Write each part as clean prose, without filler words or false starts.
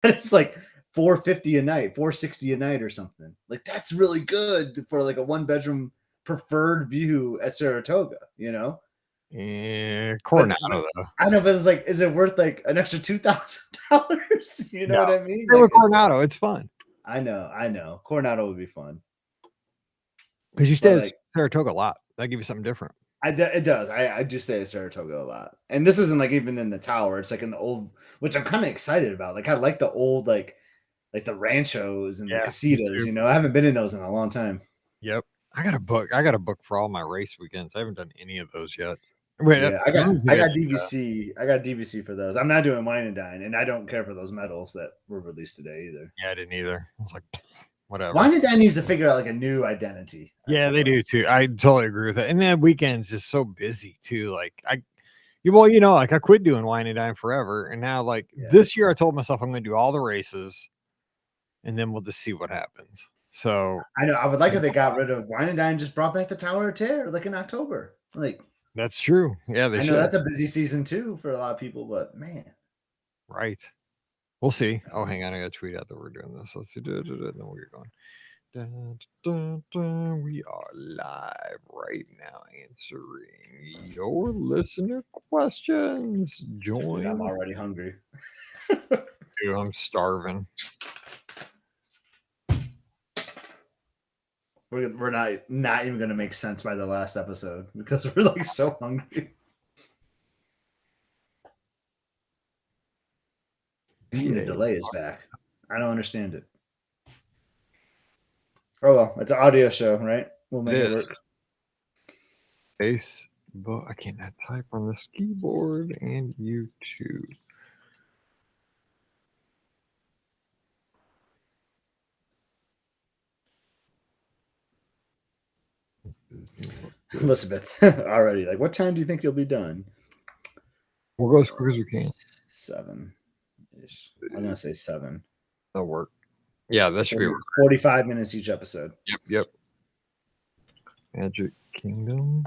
And it's like $450 a night, $460 a night or something. Like that's really good for like a 1-bedroom preferred view at Saratoga, you know? Yeah, Coronado though. I know, but it's like, is it worth like an extra $2,000? You know what I mean? Like, Like, Coronado, it's fun. I know. Coronado would be fun. Because you stay at Saratoga a lot. That gives you something different. It does. I do stay at Saratoga a lot. And this isn't like even in the tower. It's like in the old, which I'm kind of excited about. Like I like the old, like the ranchos and the casitas, you know. I haven't been in those in a long time. Yep. I got a book for all my race weekends. I haven't done any of those yet. Yeah, I got DVC. I got DVC for those. I'm not doing Wine and Dine, and I don't care for those medals that were released today either. Yeah, I didn't either. I was like, whatever. Wine and Dine needs to figure out like a new identity. Yeah, they do too. I totally agree with that. And then weekends just so busy too. Like like I quit doing Wine and Dine forever, and now this year I told myself I'm going to do all the races, and then we'll just see what happens. So I know I would like if they got rid of Wine and Dine, just brought back the Tower of Terror like in October. Like that's true. Yeah, I know that's a busy season too for a lot of people, but man, right. We'll see. Oh, hang on, I got to tweet out that we're doing this. Let's see. No, we're going. We are live right now answering your listener questions. Join. I'm already hungry. Dude, I'm starving. We're not even going to make sense by the last episode because we're like so hungry. The delay is back. I don't understand it. Oh well, it's an audio show, right? We'll make it work. Facebook. I cannot type on this keyboard, and YouTube. Elizabeth, already. Like, what time do you think you'll be done? We'll go as quick as we can. 7-ish. I'm gonna say 7. That'll work. Yeah, that should be 45 minutes each episode. Yep. Magic Kingdom,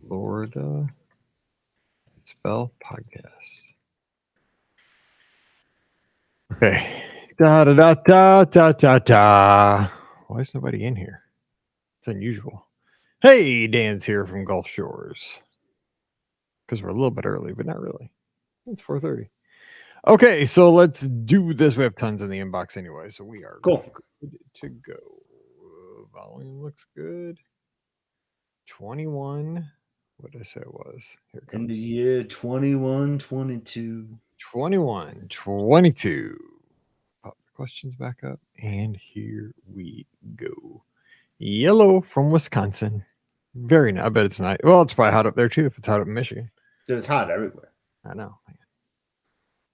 Florida Spell Podcast. Okay. Da. Why is nobody in here? It's unusual. Hey, Dan's here from Gulf Shores. Because we're a little bit early, but not really. It's 4:30. Okay, so let's do this. We have tons in the inbox anyway, so we are good to go. Volume looks good. 21. What did I say it was? Here it comes. In the year 2122. 2122. Pop the questions back up, and here we go. Yellow from Wisconsin. Very nice. I bet it's nice. Well, it's probably hot up there too if it's hot up in Michigan. So it's hot everywhere. I know.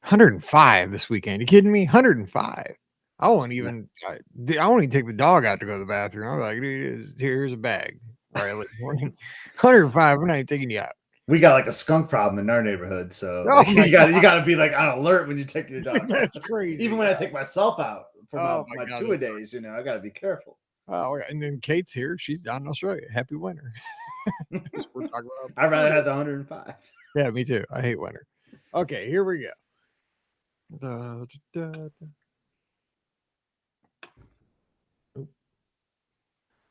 105 this weekend. You kidding me? 105. I won't even take the dog out to go to the bathroom. I'm like, dude, here's a bag. All right, 105. We're not even taking you out. We got like a skunk problem in our neighborhood, so you got to be like on alert when you take your dog. That's crazy. Even when I take myself out for my 2-a-days, you know, I got to be careful. Oh, and then Kate's here. She's down in Australia. Happy winter. I'd rather have the 105. Yeah, me too. I hate winter. Okay, here we go.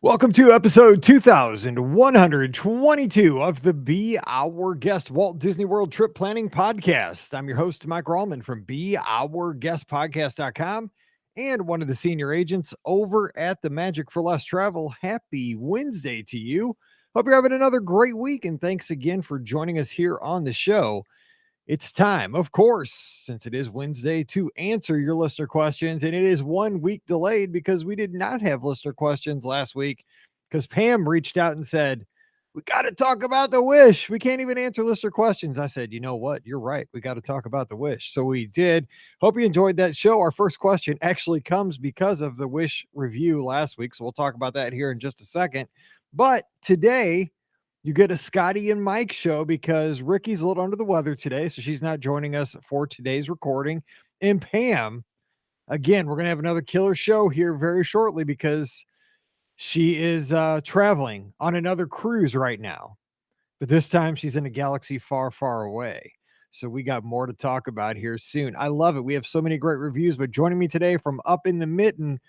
Welcome to episode 2122 of the Be Our Guest Walt Disney World Trip Planning Podcast. I'm your host, Mike Rallman from BeOurGuestPodcast.com and one of the senior agents over at the Magic for Less Travel. Happy Wednesday to you. Hope you're having another great week, and thanks again for joining us here on the show. It's time, of course, since it is Wednesday, to answer your listener questions, and it is 1 week delayed because we did not have listener questions last week because Pam reached out and said, we got to talk about the Wish. We can't even answer listener questions. I said, you know what? You're right. We got to talk about the Wish. So we did. Hope you enjoyed that show. Our first question actually comes because of the Wish review last week, so we'll talk about that here in just a second. But today, you get a Scotty and Mike show because Ricky's a little under the weather today, so she's not joining us for today's recording. And Pam, again, we're going to have another killer show here very shortly because she is traveling on another cruise right now. But this time she's in a galaxy far, far away. So we got more to talk about here soon. I love it. We have so many great reviews, but joining me today from up in the mitten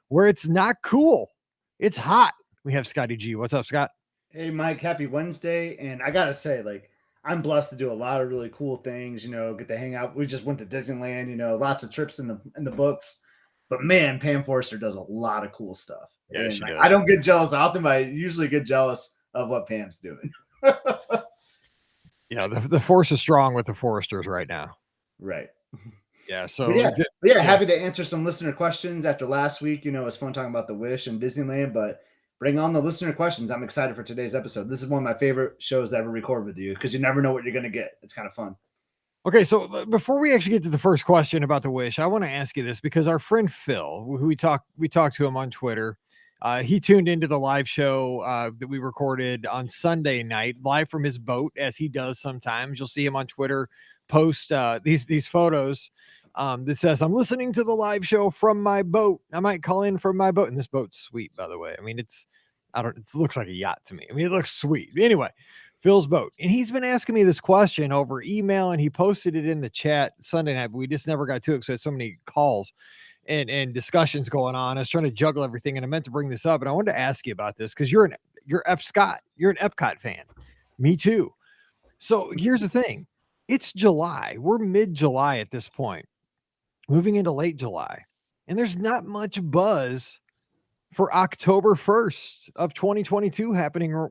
where it's not cool, it's hot, we have Scotty G. What's up, Scott? Hey, Mike, happy Wednesday. And I got to say, like, I'm blessed to do a lot of really cool things, get to hang out. We just went to Disneyland, lots of trips in the books. But man, Pam Forster does a lot of cool stuff. Yeah, and she does. I don't get jealous often, but I usually get jealous of what Pam's doing. Yeah, the force is strong with the Foresters right now. Right. Yeah. So happy to answer some listener questions after last week. It was fun talking about the Wish and Disneyland, but bring on the listener questions. I'm excited for today's episode. This is one of my favorite shows to ever record with you because you never know what you're going to get. It's kind of fun. Okay, so before we actually get to the first question about the Wish, I want to ask you this because our friend Phil, who we talked to him on Twitter, he tuned into the live show that we recorded on Sunday night, live from his boat, as he does sometimes. You'll see him on Twitter post these photos that says, "I'm listening to the live show from my boat. I might call in from my boat." And this boat's sweet, by the way. I mean, it looks like a yacht to me. I mean, it looks sweet. Anyway, Phil's boat. And he's been asking me this question over email, and he posted it in the chat Sunday night, but we just never got to it because we had so many calls and discussions going on. I was trying to juggle everything, and I meant to bring this up, and I wanted to ask you about this because you're an Epcot fan. Me too. So here's the thing. It's July. We're mid-July at this point, moving into late July, and there's not much buzz for October 1st of 2022 happening,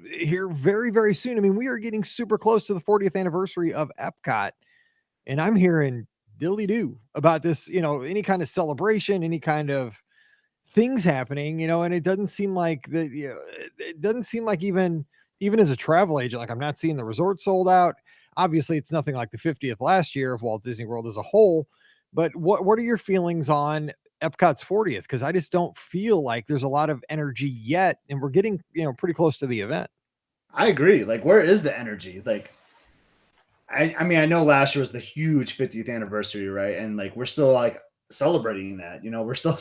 here very, very soon. I mean, we are getting super close to the 40th anniversary of Epcot, and I'm hearing dilly-doo about this, any kind of celebration, any kind of things happening, and it doesn't seem like it doesn't seem like even as a travel agent, like I'm not seeing the resort sold out. Obviously, it's nothing like the 50th last year of Walt Disney World as a whole, but what are your feelings on Epcot's 40th? Because I just don't feel like there's a lot of energy yet, and we're getting, pretty close to the event. I agree. Like, where is the energy? Like, I mean, I know last year was the huge 50th anniversary, right? And like, we're still like celebrating that, we're still,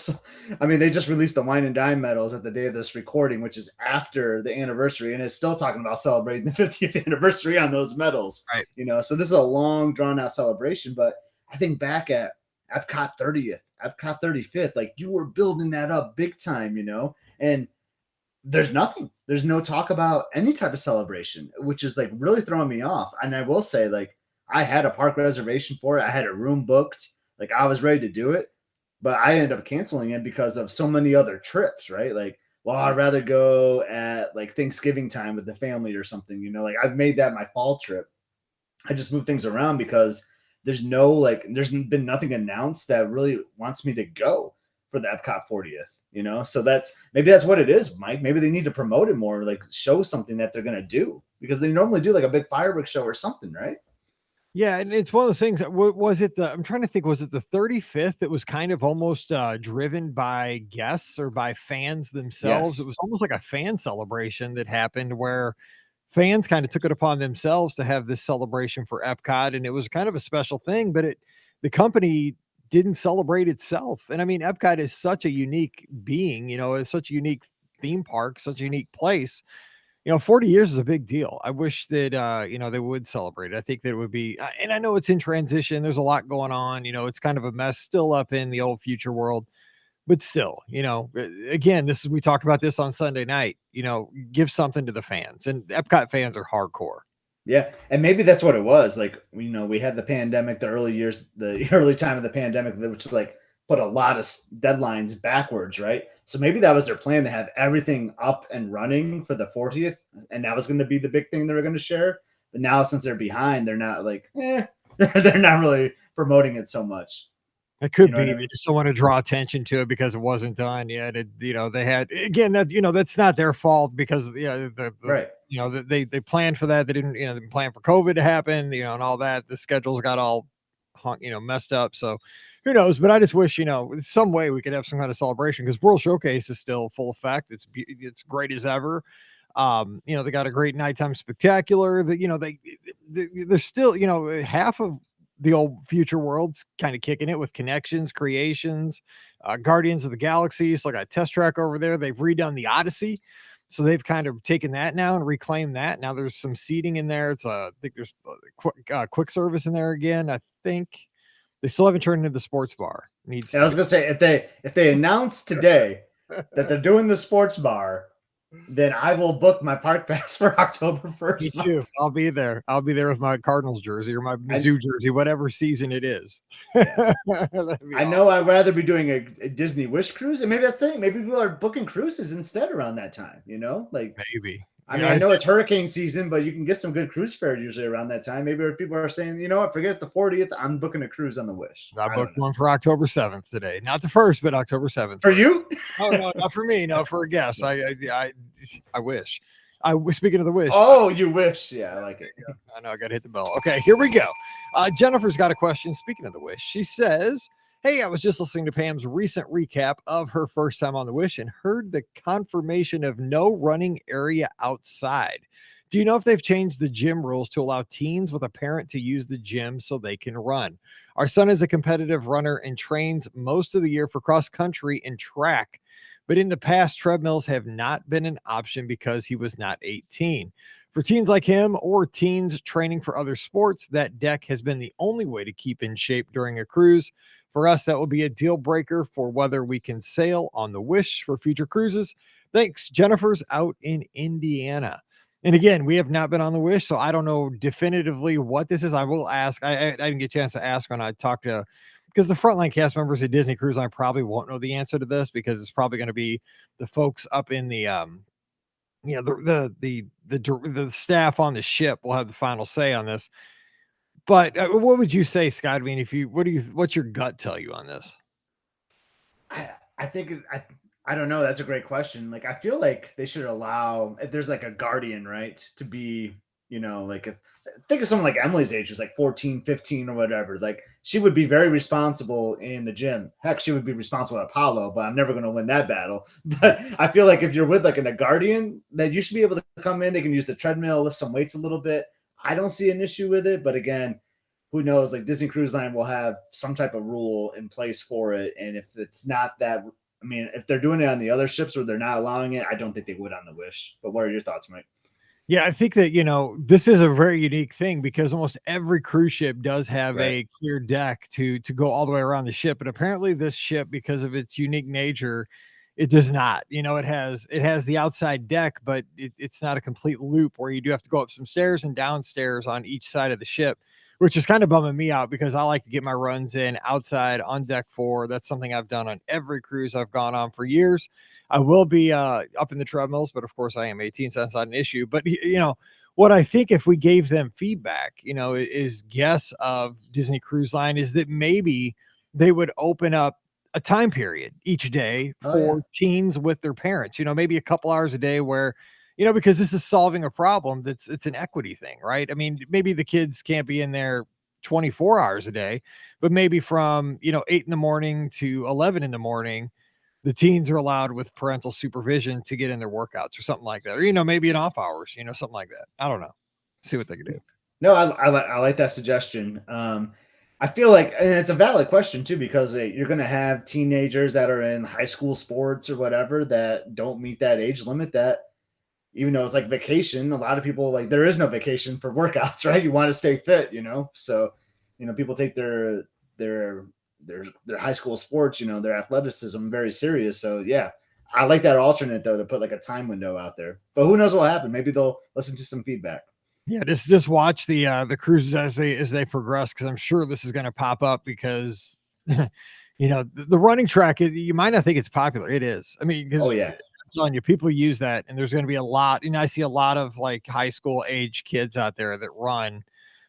I mean, they just released the Wine and Dine medals at the day of this recording, which is after the anniversary. And it's still talking about celebrating the 50th anniversary on those medals, right? So this is a long drawn out celebration, but I think back at Epcot 30th, Epcot 35th, like you were building that up big time, and there's nothing. There's no talk about any type of celebration, which is like really throwing me off. And I will say, like, I had a park reservation for it. I had a room booked. Like, I was ready to do it, but I ended up canceling it because of so many other trips, right? Like, well, I'd rather go at like Thanksgiving time with the family or something, like I've made that my fall trip. I just moved things around because there's been nothing announced that really wants me to go for the Epcot 40th, so maybe that's what it is, Mike. Maybe they need to promote it more, like show something that they're going to do, because they normally do like a big fireworks show or something, right? Yeah, and it's one of those things. I'm trying to think, was it the 35th that was kind of almost driven by guests or by fans themselves? Yes. It was almost like a fan celebration that happened where fans kind of took it upon themselves to have this celebration for Epcot, and it was kind of a special thing, but the company didn't celebrate itself. And I mean, Epcot is such a unique being, it's such a unique theme park, such a unique place. 40 years is a big deal. I wish that, they would celebrate it. I think that it would be, and I know it's in transition. There's a lot going on, it's kind of a mess still up in the old future world, but still, again, we talked about this on Sunday night, give something to the fans, and Epcot fans are hardcore. Yeah. And maybe that's what it was. Like, we had the pandemic, the early time of the pandemic, which is like put a lot of deadlines backwards, right? So maybe that was their plan, to have everything up and running for the 40th. And that was going to be the big thing they were going to share. But now, since they're behind, they're not like, they're not really promoting it so much. It could be. They just don't want to draw attention to it because it wasn't done yet. They had, again, that, that's not their fault, because, right. They planned for that. They didn't, they planned for COVID to happen, and all that. The schedules got all, messed up. So who knows? But I just wish, some way we could have some kind of celebration, because World Showcase is still full effect. It's great as ever. They got a great nighttime spectacular that, they're still, half of the old future world's kind of kicking it with Connections, Creations, Guardians of the Galaxy. So I got a test track over there. They've redone the Odyssey. So they've kind of taken that now and reclaimed that. Now there's some seating in there. I think there's quick service in there again. I think they still haven't turned into the sports bar. I was gonna say if they announce today that they're doing the sports bar, then I will book my park pass for October 1st. Me too. I'll be there. I'll be there with my Cardinals jersey or my Mizzou jersey, whatever season it is. Yeah. I know I'd rather be doing a Disney Wish cruise, and maybe that's the thing. Maybe people are booking cruises instead around that time, like maybe. I mean, I know it's hurricane season, but you can get some good cruise fares usually around that time. Maybe people are saying, you know what, forget the 40th. I'm booking a cruise on the Wish. I booked one for October 7th today. Not the 1st, but October 7th. For you? Oh, no, not for me. No, for a guest. I wish. Speaking of the Wish. Oh, you wish. Yeah, I like it. I know. I got to hit the bell. Okay, here we go. Jennifer's got a question. Speaking of the Wish, she says, hey, I was just listening to Pam's recent recap of her first time on the Wish and heard the confirmation of no running area outside. Do you know if they've changed the gym rules to allow teens with a parent to use the gym so they can run? Our son is a competitive runner and trains most of the year for cross country and track, but in the past, treadmills have not been an option because he was not 18. For teens like him or teens training for other sports, that deck has been the only way to keep in shape during a cruise. For us, that will be a deal breaker for whether we can sail on the Wish for future cruises. Thanks. Jennifer's out in Indiana. And again, we have not been on the Wish, so I don't know definitively what this is. I will ask. I didn't get a chance to ask when I talked to, because the frontline cast members at Disney Cruise Line probably won't know the answer to this, because it's probably going to be the folks up in the the staff on the ship will have the final say on this. But what would you say, Scott? I mean, what's your gut tell you on this? I think I don't know. That's a great question. Like, I feel like they should allow, if there's like a guardian, right, to be, like if think of someone like Emily's age, who's like 14, 15 or whatever. Like, she would be very responsible in the gym. Heck, she would be responsible at Apollo, but I'm never going to win that battle. But I feel like if you're with like a guardian, that you should be able to come in. They can use the treadmill, lift some weights a little bit. I don't see an issue with it, but again, who knows? Like, Disney Cruise Line will have some type of rule in place for it. And if it's not that, I mean, if they're doing it on the other ships or they're not allowing it, I don't think they would on the Wish. But what are your thoughts, Mike? Yeah, I think that, this is a very unique thing because almost every cruise ship does have a clear deck to go all the way around the ship. But apparently this ship, because of its unique nature, it does not. It has the outside deck, but it's not a complete loop where you do have to go up some stairs and downstairs on each side of the ship, which is kind of bumming me out because I like to get my runs in outside on deck 4. That's something I've done on every cruise I've gone on for years. I will be up in the treadmills, but of course I am 18, so that's not an issue. But, what I think if we gave them feedback, is guess of Disney Cruise Line is that maybe they would open up a time period each day for teens with their parents, maybe a couple hours a day where, because this is solving a problem it's an equity thing, right? I mean, maybe the kids can't be in there 24 hours a day, but maybe from, 8 in the morning to 11 in the morning, the teens are allowed with parental supervision to get in their workouts or something like that. Or, maybe in off hours, something like that. I don't know. See what they can do. No, I like that suggestion. I feel like, and it's a valid question too, because you're going to have teenagers that are in high school sports or whatever that don't meet that age limit, that even though it's like vacation, a lot of people, like, there is no vacation for workouts, right? You want to stay fit, so, people take their high school sports, their athleticism very serious. So yeah, I like that alternate though, to put like a time window out there, but who knows what will happen. Maybe they'll listen to some feedback. Yeah, just watch the cruises as they progress, because I'm sure this is going to pop up because the running track, you might not think it's popular. It is. I mean, because I'm telling you, people use that, and there's going to be a lot. I see a lot of like high school age kids out there that run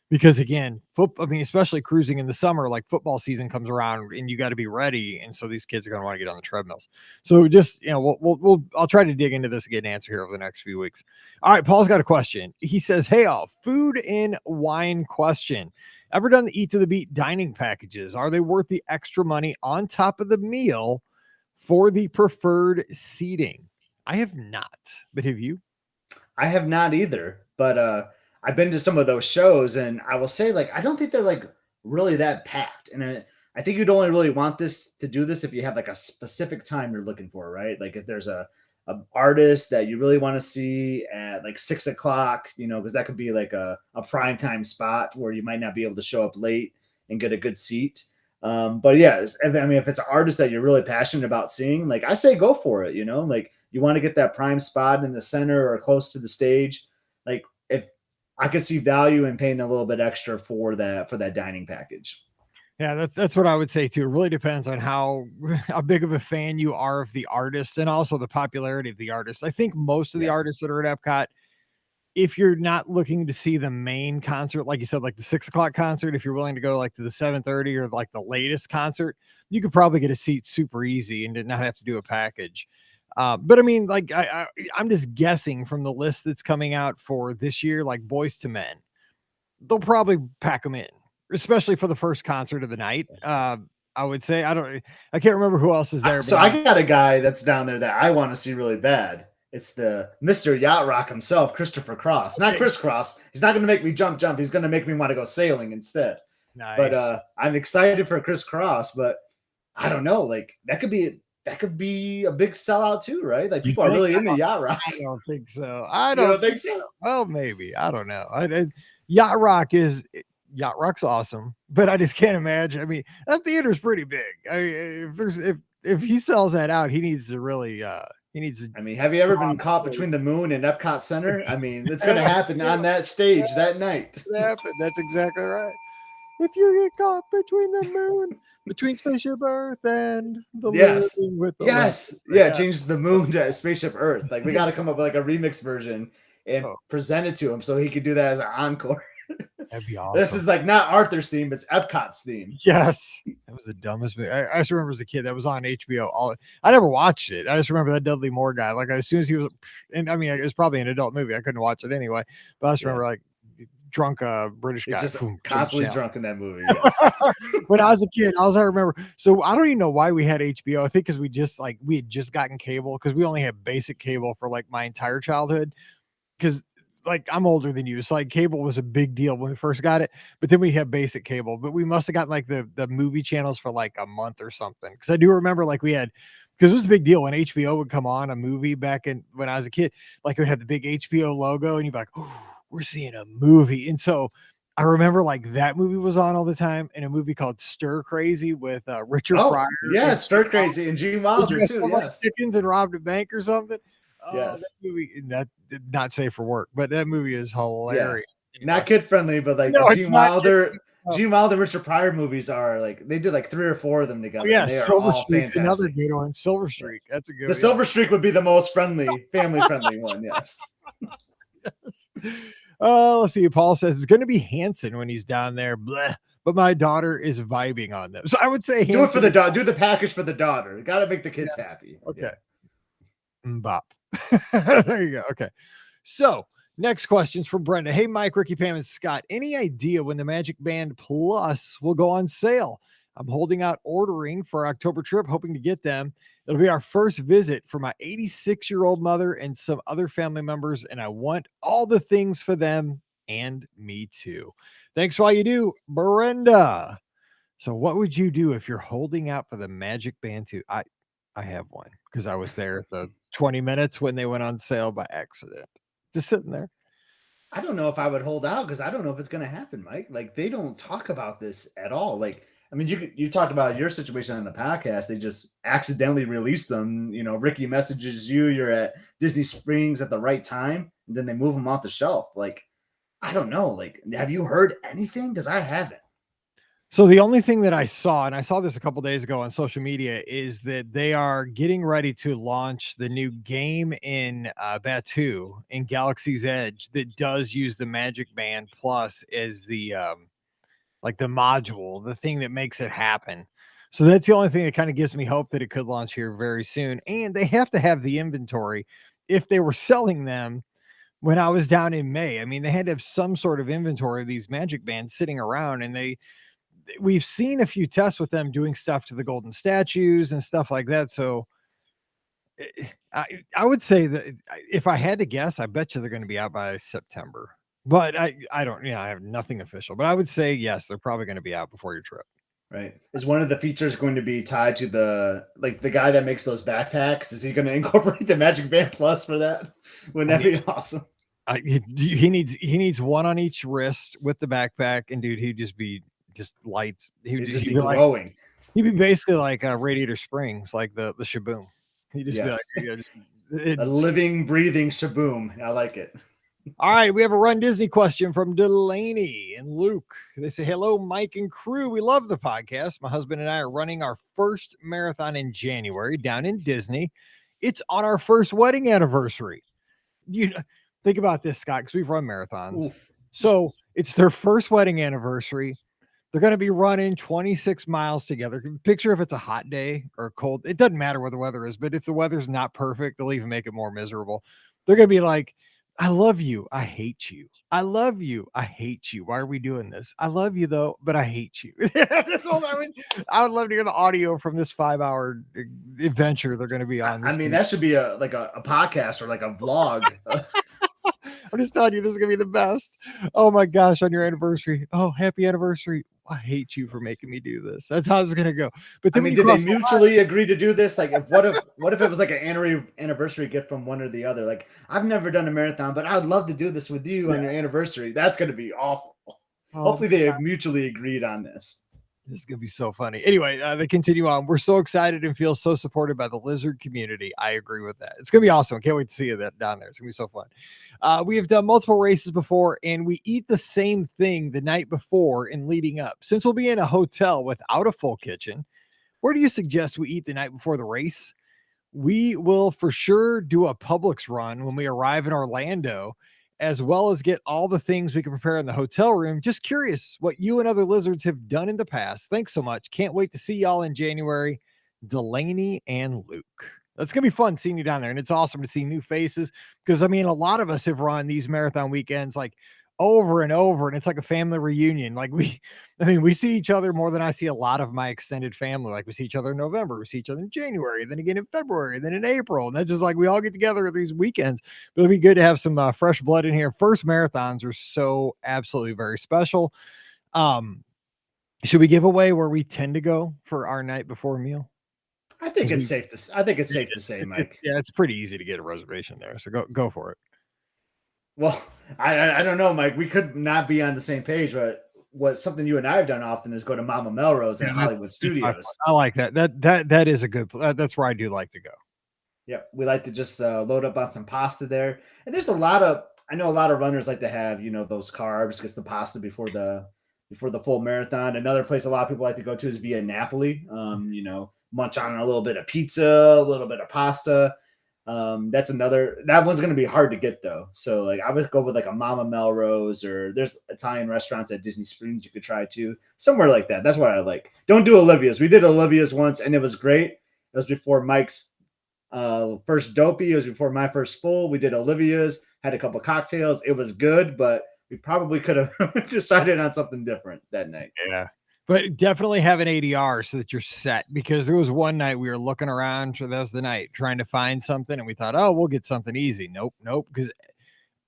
because, again, especially cruising in the summer, like football season comes around and you got to be ready, and so these kids are going to want to get on the treadmills. So just I'll try to dig into this and get an answer here over the next few weeks. All right, Paul's got a question. He says, "Hey, all, food and wine question. Ever done the Eat to the Beat dining packages? Are they worth the extra money on top of the meal for the preferred seating?" I have not, but have you? I have not either, but I've been to some of those shows, and I will say, like, I don't think they're like really that packed. And I think you'd only really want to do this if you have like a specific time you're looking for, right? Like if there's a artist that you really want to see at like 6 o'clock, because that could be like a prime time spot where you might not be able to show up late and get a good seat. But yeah, I mean, if it's an artist that you're really passionate about seeing, like I say, go for it. Like you want to get that prime spot in the center or close to the stage. Like if I could see value in paying a little bit extra for that dining package. Yeah, that's what I would say too. It really depends on how big of a fan you are of the artist and also the popularity of the artist. I think most of the artists that are at Epcot, if you're not looking to see the main concert, like you said, like the 6 o'clock concert, if you're willing to go like to the 7:30 or like the latest concert, you could probably get a seat super easy and did not have to do a package. But I mean, like I'm just guessing from the list that's coming out for this year, like Boys to Men, they'll probably pack them in, especially for the first concert of the night. I would say I can't remember who else is there. So I got a guy that's down there that I want to see really bad. It's the Mr. Yacht Rock himself, Christopher Cross. Not Chris Cross. He's not going to make me jump. He's going to make me want to go sailing instead. Nice. But I'm excited for Chris Cross. But I don't know. Like that could be a big sellout too, right? Like people are really into Yacht Rock. I don't think so. I don't think so. Well, maybe. I don't know. Yacht Rock's awesome, but I just can't imagine. I mean, that theater's pretty big. I mean, if he sells that out, he needs to really he needs to. I mean, have you ever been caught between the moon and Epcot Center? I mean, it's going to happen on that stage that night. That's exactly right. If you get caught between the moon, between Spaceship Earth and the moon with the change the moon to Spaceship Earth. Like we got to come up with like a remix version and present it to him so he could do that as an encore. That'd be awesome. This is like not Arthur's theme, it's Epcot's theme. Yes. That was the dumbest movie. I just remember as a kid that was on HBO. I never watched it. I just remember that Dudley Moore guy. Like as soon as he was, and I mean, it's probably an adult movie. I couldn't watch it anyway. But I just remember like drunk British guy. Just constantly drunk in that movie. Yes. When I was a kid, I remember. So I don't even know why we had HBO. I think because we had just gotten cable because we only had basic cable for like my entire childhood. Because like I'm older than you, so like cable was a big deal when we first got it, but then we had basic cable, but we must have gotten like the movie channels for like a month or something. Cause I do remember like we had, cause it was a big deal when HBO would come on a movie back when I was a kid, like it would have the big HBO logo and you'd be like, oh, we're seeing a movie. And so I remember like that movie was on all the time and a movie called Stir Crazy with Richard Pryor. Yeah. Stir Crazy and Gene Wilder too. Yes. Chickens and robbed a bank or something. Yes. That movie, that not safe for work, but that movie is hilarious. Yeah. Not kid friendly, but like the Gene Wilder, Richard Pryor movies are like they did like 3 or 4 of them together. Yeah, Silver Streak's another good one. Silver Streak, that's a good. The Silver Streak would be the most friendly, family friendly one. Yes. Yes. Let's see. Paul says it's going to be Hanson when he's down there. Bleh. But my daughter is vibing on them, so I would say do it for the daughter. Do the package for the daughter. Got to make the kids happy. Okay. Bop. There you go. Okay. So next questions from Brenda. Hey, Mike, Ricky, Pam, and Scott. Any idea when the Magic Band Plus will go on sale? I'm holding out ordering for October trip, hoping to get them. It'll be our first visit for my 86-year-old mother and some other family members, and I want all the things for them and me too. Thanks for all you do, Brenda. So what would you do if you're holding out for the Magic Band 2? I have one because I was there at the 20 minutes when they went on sale by accident. Just sitting there. I don't know if I would hold out because I don't know if it's going to happen, Mike. Like they don't talk about this at all. Like, I mean, you talked about your situation on the podcast. They just accidentally released them. Ricky messages you're at Disney Springs at the right time, and then they move them off the shelf. Like, I don't know. Like, have you heard anything? Because I haven't. So the only thing that I saw, and I saw this a couple days ago on social media, is that they are getting ready to launch the new game in Batuu in Galaxy's Edge that does use the Magic Band Plus as the like the module, the thing that makes it happen. So that's the only thing that kind of gives me hope that it could launch here very soon. And they have to have the inventory if they were selling them when I was down in May. I mean, they had to have some sort of inventory of these Magic Bands sitting around, and we've seen a few tests with them doing stuff to the golden statues and stuff like that. So I would say that if I had to guess, I bet you they're going to be out by September, but I don't, I have nothing official, but I would say, yes, they're probably going to be out before your trip. Right. Is one of the features going to be tied to the guy that makes those backpacks? Is he going to incorporate the Magic Band Plus for that? Wouldn't that be awesome? He needs one on each wrist with the backpack, and dude, he'd just be just lights. He'd just be glowing. Like, he'd be basically like Radiator Springs, like the Shaboom. He'd just be like, a living, breathing Shaboom. I like it. All right, we have a Run Disney question from Delaney and Luke. They say, hello, Mike and crew. We love the podcast. My husband and I are running our first marathon in January down in Disney. It's on our first wedding anniversary. You think about this, Scott, because we've run marathons. Oof. So it's their first wedding anniversary. They're going to be running 26 miles together. Picture if it's a hot day or cold. It doesn't matter what the weather is, but if the weather's not perfect, they'll even make it more miserable. They're going to be like, I love you. I hate you. I love you. I hate you. Why are we doing this? I love you though, but I hate you. I would love to hear the audio from this 5-hour adventure they're going to be on. I mean, that should be a podcast or like a vlog. I'm just telling you, this is going to be the best. Oh my gosh, on your anniversary. Oh, happy anniversary. I hate you for making me do this. That's how it's going to go. But then did they mutually agree to do this? Like, what if it was like an anniversary gift from one or the other? Like, I've never done a marathon, but I'd love to do this with you on your anniversary. That's going to be awful. Hopefully they have mutually agreed on this. This is going to be so funny. Anyway, they continue on. We're so excited and feel so supported by the lizard community. I agree with that. It's going to be awesome. I can't wait to see you down there. It's going to be so fun. We have done multiple races before, and we eat the same thing the night before and leading up. Since we'll be in a hotel without a full kitchen, where do you suggest we eat the night before the race? We will for sure do a Publix run when we arrive in Orlando, as well as get all the things we can prepare in the hotel room. Just curious what you and other lizards have done in the past. Thanks so much. Can't wait to see y'all in January. Delaney and Luke. That's going to be fun seeing you down there. And it's awesome to see new faces because, I mean, a lot of us have run these marathon weekends like over and over, and it's like a family reunion. Like we see each other more than I see a lot of my extended family. Like we see each other in November, we see each other in January, then again in February, then in April. And that's just like we all get together at these weekends. But it'll be good to have some fresh blood in here. First marathons are so absolutely very special. Should we give away where we tend to go for our night before meal? I think it's safe to say, Mike. Yeah, it's pretty easy to get a reservation there. So go for it. Well, I don't know, Mike. We could not be on the same page, but something you and I have done often is go to Mama Melrose at Hollywood Studios. I like that. That is a good. That's where I do like to go. Yeah, we like to just load up on some pasta there, and there's I know a lot of runners like to have those carbs, because the pasta before the full marathon. Another place a lot of people like to go to is Via Napoli. Munch on a little bit of pizza, a little bit of pasta. That one's going to be hard to get though. So like I would go with like a Mama Melrose, or there's Italian restaurants at Disney Springs you could try too. Somewhere like that. That's what I like. Don't do Olivia's. We did Olivia's once and it was great. It was before Mike's first dopey. It was before my first full. We did Olivia's, had a couple cocktails. It was good, but we probably could have decided on something different that night. Yeah. But definitely have an ADR so that you're set, because there was one night we were looking around, that was the night, trying to find something, and we thought, oh, we'll get something easy. Nope, because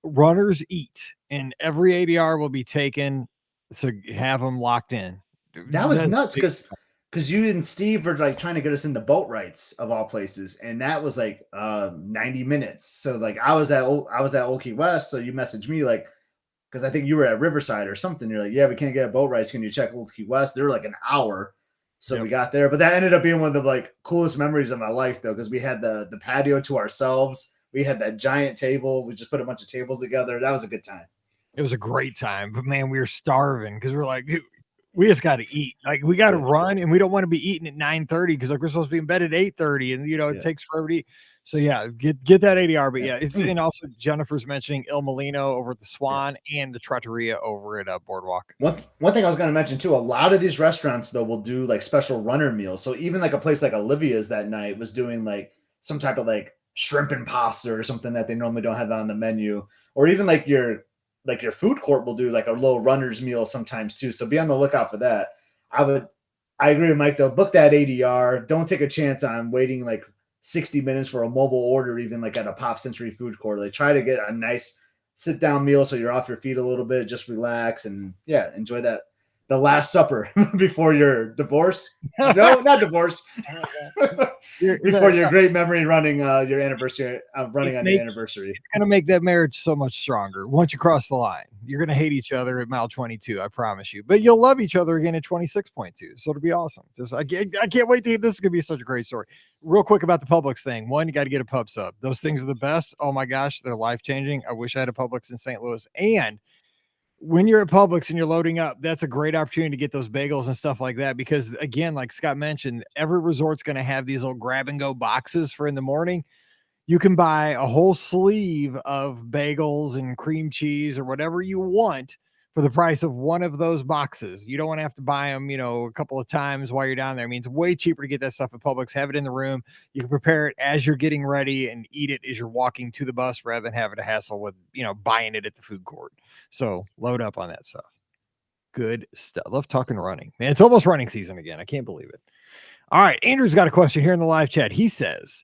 runners eat, and every ADR will be taken, so have them locked in. That was nuts, because you and Steve were like trying to get us into boat rights of all places, and that was like 90 minutes. So like I was at Old Key West, so you messaged me like, because I think you were at Riverside or something. You're like, yeah, we can't get a boat rights. Can you check Old Key West? They were like an hour. So we got there. But that ended up being one of the like coolest memories of my life, though, because we had the patio to ourselves. We had that giant table. We just put a bunch of tables together. That was a good time. It was a great time. But man, we were starving because we're like, we just got to eat. Like we got to run, and we don't want to be eating at 9:30 because like we're supposed to be in bed at 8:30, and it takes forever to eat. So yeah, get that ADR. But and also Jennifer's mentioning Il Molino over at the Swan and the Trattoria over at Boardwalk. One thing I was going to mention too, a lot of these restaurants though will do like special runner meals. So even like a place like Olivia's that night was doing like some type of like shrimp and pasta or something that they normally don't have on the menu, or even like your food court will do like a little runner's meal sometimes too. So be on the lookout for that. I agree with Mike though. Book that ADR. Don't take a chance on waiting like 60 minutes for a mobile order, even like at a Pop Century food court. Like try to get a nice sit down meal so you're off your feet a little bit, just relax and enjoy that the Last Supper before your divorce. No, not divorce. Before your great memory running your anniversary, running on your anniversary. It's going to make that marriage so much stronger. Once you cross the line, you're going to hate each other at mile 22. I promise you, but you'll love each other again at 26.2. So it'll be awesome. I can't wait to hear. This is going to be such a great story. Real quick about the Publix thing. One, you got to get a pub sub. Those things are the best. Oh my gosh, they're life changing. I wish I had a Publix in St. Louis. And when you're at Publix and you're loading up, that's a great opportunity to get those bagels and stuff like that. Because again, like Scott mentioned, every resort's going to have these little grab and go boxes for in the morning. You can buy a whole sleeve of bagels and cream cheese or whatever you want for the price of one of those boxes. You don't want to have to buy them, a couple of times while you're down there. I mean, it's way cheaper to get that stuff at Publix, have it in the room. You can prepare it as you're getting ready and eat it as you're walking to the bus rather than having to hassle with, buying it at the food court. So load up on that stuff. Good stuff. Love talking running. Man, it's almost running season again. I can't believe it. All right. Andrew's got a question here in the live chat. He says,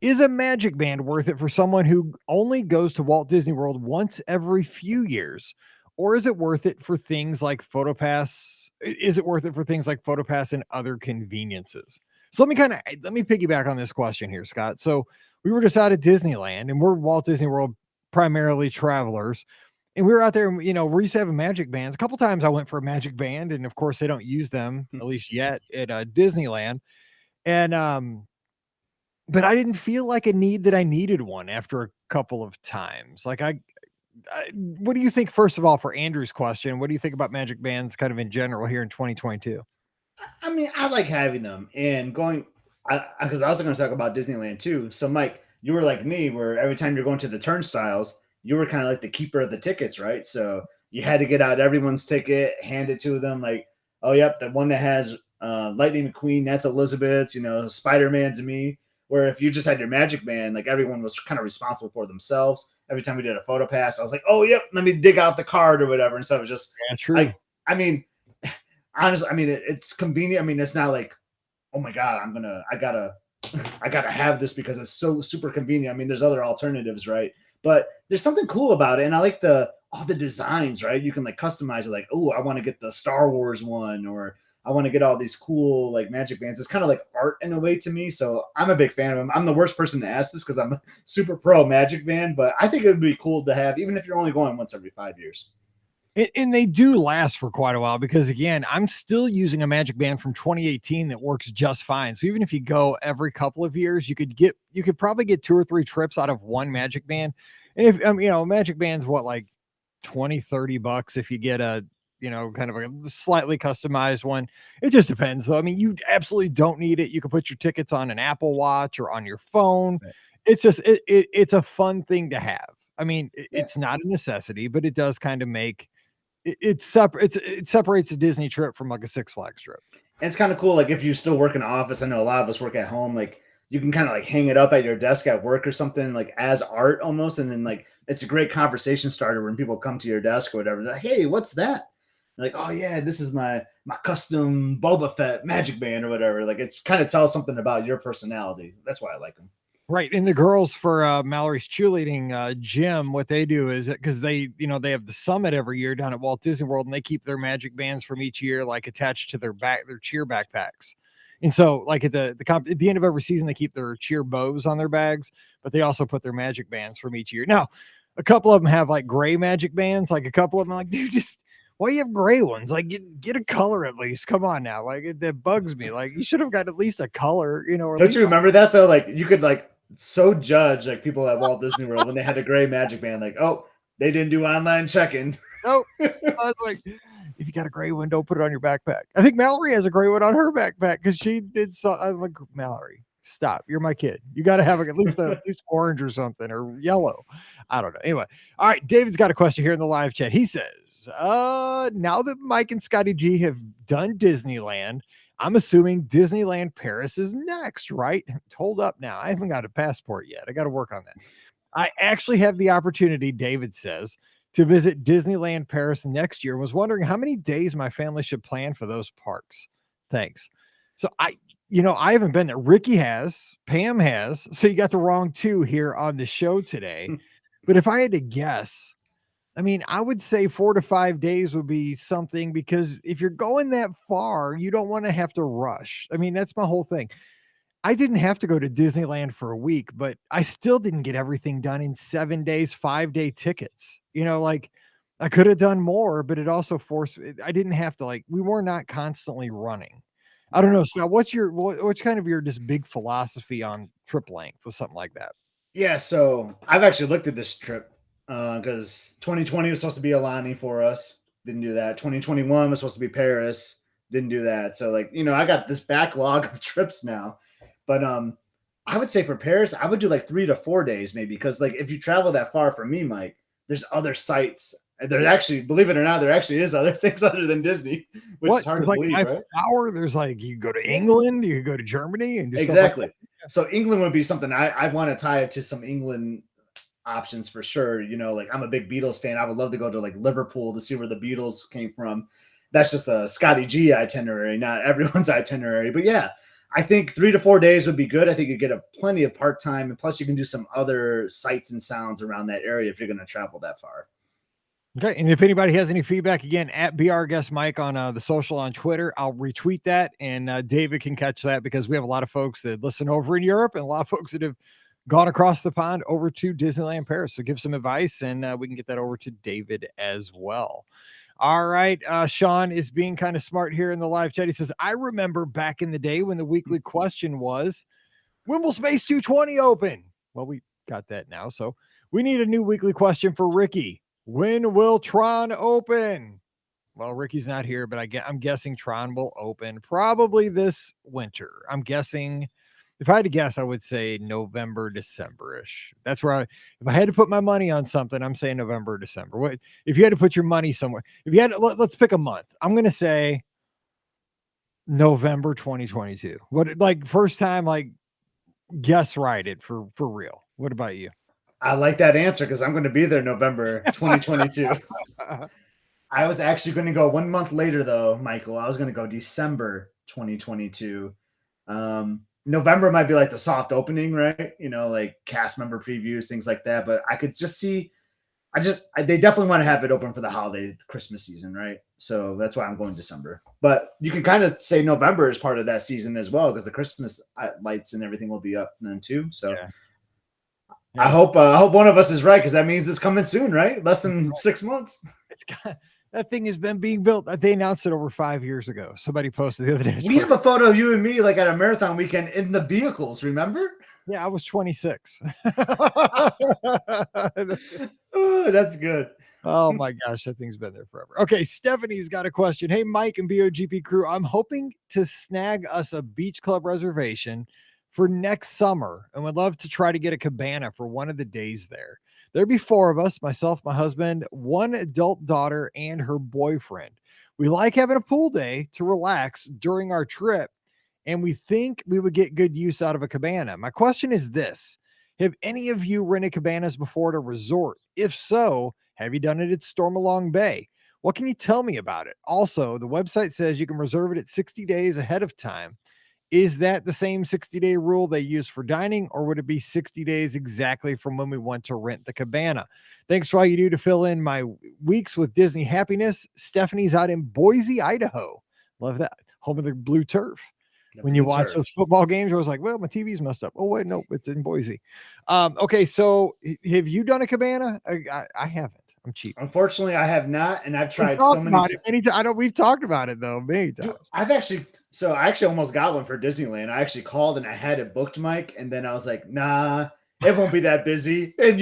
is a Magic Band worth it for someone who only goes to Walt Disney World once every few years? Or is it worth it for things like PhotoPass? Is it worth it for things like PhotoPass and other conveniences? So let me piggyback on this question here, Scott. So we were just out at Disneyland, and we're Walt Disney World primarily travelers. And we were out there, we used to have a Magic Bands. A couple times I went for a Magic Band, and of course they don't use them, at least yet, at Disneyland. And but I didn't feel like a need that I needed one after a couple of times. Like what do you think, first of all, for Andrew's question? What do you think about Magic Bands kind of in general here in 2022? I mean, I like having them and going, because I was going to talk about Disneyland too. So, Mike, you were like me, where every time you're going to the turnstiles, you were kind of like the keeper of the tickets, right? So you had to get out everyone's ticket, hand it to them, like, oh, yep, the one that has Lightning McQueen, that's Elizabeth's, Spider-Man's me. Where if you just had your Magic Band, like everyone was kind of responsible for themselves. Every time we did a photo pass, I was like, oh, yep, let me dig out the card or whatever. Instead of just, true. I mean, honestly, I mean, it's convenient. I mean, it's not like, oh my God, I gotta have this because it's so super convenient. I mean, there's other alternatives, right? But there's something cool about it. And I like all the designs, right? You can like customize it, like, oh, I want to get the Star Wars one, or I want to get all these cool like Magic Bands. It's kind of like art in a way to me. So I'm a big fan of them. I'm the worst person to ask this because I'm a super pro Magic Band, but I think it would be cool to have, even if you're only going once every 5 years. And they do last for quite a while because, again, I'm still using a Magic Band from 2018 that works just fine. So even if you go every couple of years, you could probably get 2 or 3 trips out of one Magic Band. And if Magic Band's what, like $20-$30 if you get a kind of a slightly customized one. It just depends though. I mean, you absolutely don't need it. You can put your tickets on an Apple Watch or on your phone. Right. It's just, it's a fun thing to have. I mean, it's not a necessity, but it does kind of make it separates a Disney trip from like a Six Flags trip. And it's kind of cool. Like if you still work in an office, I know a lot of us work at home, like you can kind of like hang it up at your desk at work or something, like as art almost. And then like, it's a great conversation starter when people come to your desk or whatever. They're like, hey, what's that? Like, oh yeah, this is my custom Boba Fett Magic Band or whatever. Like it kind of tells something about your personality. That's why I like them. Right. And the girls for Mallory's cheerleading gym, what they do is because they have the summit every year down at Walt Disney World, and they keep their Magic Bands from each year like attached to their cheer backpacks. And so like at the end of every season, they keep their cheer bows on their bags, but they also put their Magic Bands from each year. Now, a couple of them have like gray Magic Bands. Like a couple of them are like, dude, why you have gray ones? Like get a color at least. Come on now. Like that bugs me. Like you should have got at least a color, Or don't you remember that though? Like you could like so judge like people at Walt Disney World when they had a gray Magic Band, like, oh, they didn't do online check-in. Nope. I was like, if you got a gray one, don't put it on your backpack. I think Mallory has a gray one on her backpack because she did so. I was like, Mallory, stop. You're my kid. You got to have at least orange or something or yellow. I don't know. Anyway. All right. David's got a question here in the live chat. He says, now that Mike and Scotty G have done Disneyland, I'm assuming Disneyland Paris is next, right? Hold up now. I haven't got a passport yet. I got to work on that. I actually have the opportunity, David says, to visit Disneyland Paris next year. Was wondering how many days my family should plan for those parks. Thanks. So I haven't been there. Ricky has, Pam has. So you got the wrong two here on the show today. But if I had to guess, I mean, I would say 4 to 5 days would be something, because if you're going that far, you don't want to have to rush. I mean, that's my whole thing. I didn't have to go to Disneyland for a week, but I still didn't get everything done in 7 days, 5-day tickets. Like, I could have done more, but it also forced I didn't have to, like, we were not constantly running. I don't know, Scott, what's kind of your just big philosophy on trip length with something like that? Yeah, so I've actually looked at this trip because 2020 was supposed to be Alani for us. Didn't do that. 2021 was supposed to be Paris. Didn't do that. So like, I got this backlog of trips now. But I would say for Paris, I would do like 3 to 4 days maybe, because like if you travel that far from me, Mike, there's other sites. There actually, believe it or not, there actually is other things other than Disney, which is hard to believe, right? Power. There's like, you go to England, you go to Germany, and exactly. So England would be something I want to tie it to some England options for sure. Like I'm a big Beatles fan. I would love to go to like Liverpool to see where the Beatles came from. That's just a Scotty G itinerary, not everyone's itinerary. But yeah, I think 3 to 4 days would be good. I think you get plenty of park time, and plus you can do some other sights and sounds around that area if you're going to travel that far. Okay. And if anybody has any feedback, again, at Be Our Guest Mike on the social on Twitter, I'll retweet that, and David can catch that, because we have a lot of folks that listen over in Europe and a lot of folks that have gone across the pond over to Disneyland Paris. So give some advice, and we can get that over to David as well. All right. Sean is being kind of smart here in the live chat. He says, I remember back in the day when the weekly question was, when will Space 220 open? Well, we got that now. So we need a new weekly question for Ricky. When will Tron open? Well, Ricky's not here, but I'm guessing Tron will open probably this winter. I'm guessing, if I had to guess, I would say November, December-ish. That's where if I had to put my money on something, I'm saying November, December. What if you had to put your money somewhere? If you had let's pick a month. I'm going to say November 2022. What, like, first time, like, guess right it for real. What about you? I like that answer, because I'm going to be there November 2022. I was actually going to go 1 month later, though, Michael. I was going to go December 2022. November might be like the soft opening, right? Like cast member previews, things like that. But I could just see, they definitely want to have it open for the holiday Christmas season, right? So that's why I'm going December. But you can kind of say November is part of that season as well, because the Christmas lights and everything will be up then too. So. Yeah. I hope one of us is right, because that means it's coming soon, right? Less than 6 months. That thing has been being built. They announced it over 5 years ago. Somebody posted the other day. We have a photo of you and me like at a marathon weekend in the vehicles, remember? Yeah, I was 26. Oh, that's good. Oh my gosh, that thing's been there forever. Okay, Stephanie's got a question. Hey, Mike and BOGP crew, I'm hoping to snag us a beach club reservation for next summer, and would love to try to get a cabana for one of the days there. There'd be 4 of us, myself, my husband, 1 adult daughter, and her boyfriend. We like having a pool day to relax during our trip, and we think we would get good use out of a cabana. My question is this: have any of you rented cabanas before at a resort? If so, have you done it at Stormalong Bay? What can you tell me about it? Also, the website says you can reserve it at 60 days ahead of time. Is that the same 60-day rule they use for dining, or would it be 60 days exactly from when we want to rent the cabana? Thanks for all you do to fill in my weeks with Disney happiness. Stephanie's out in Boise, Idaho. Love that. Home of the blue turf. When you watch those football games, I was like, well, my TV's messed up. Oh, wait, no, it's in Boise. Okay, so have you done a cabana? I haven't. I'm cheap. Unfortunately, I have not, and I've tried so many times. I know we've talked about it though many times. Dude, I actually almost got one for Disneyland. I actually called and I had it booked, Mike, and then I was like, nah, it won't be that busy. And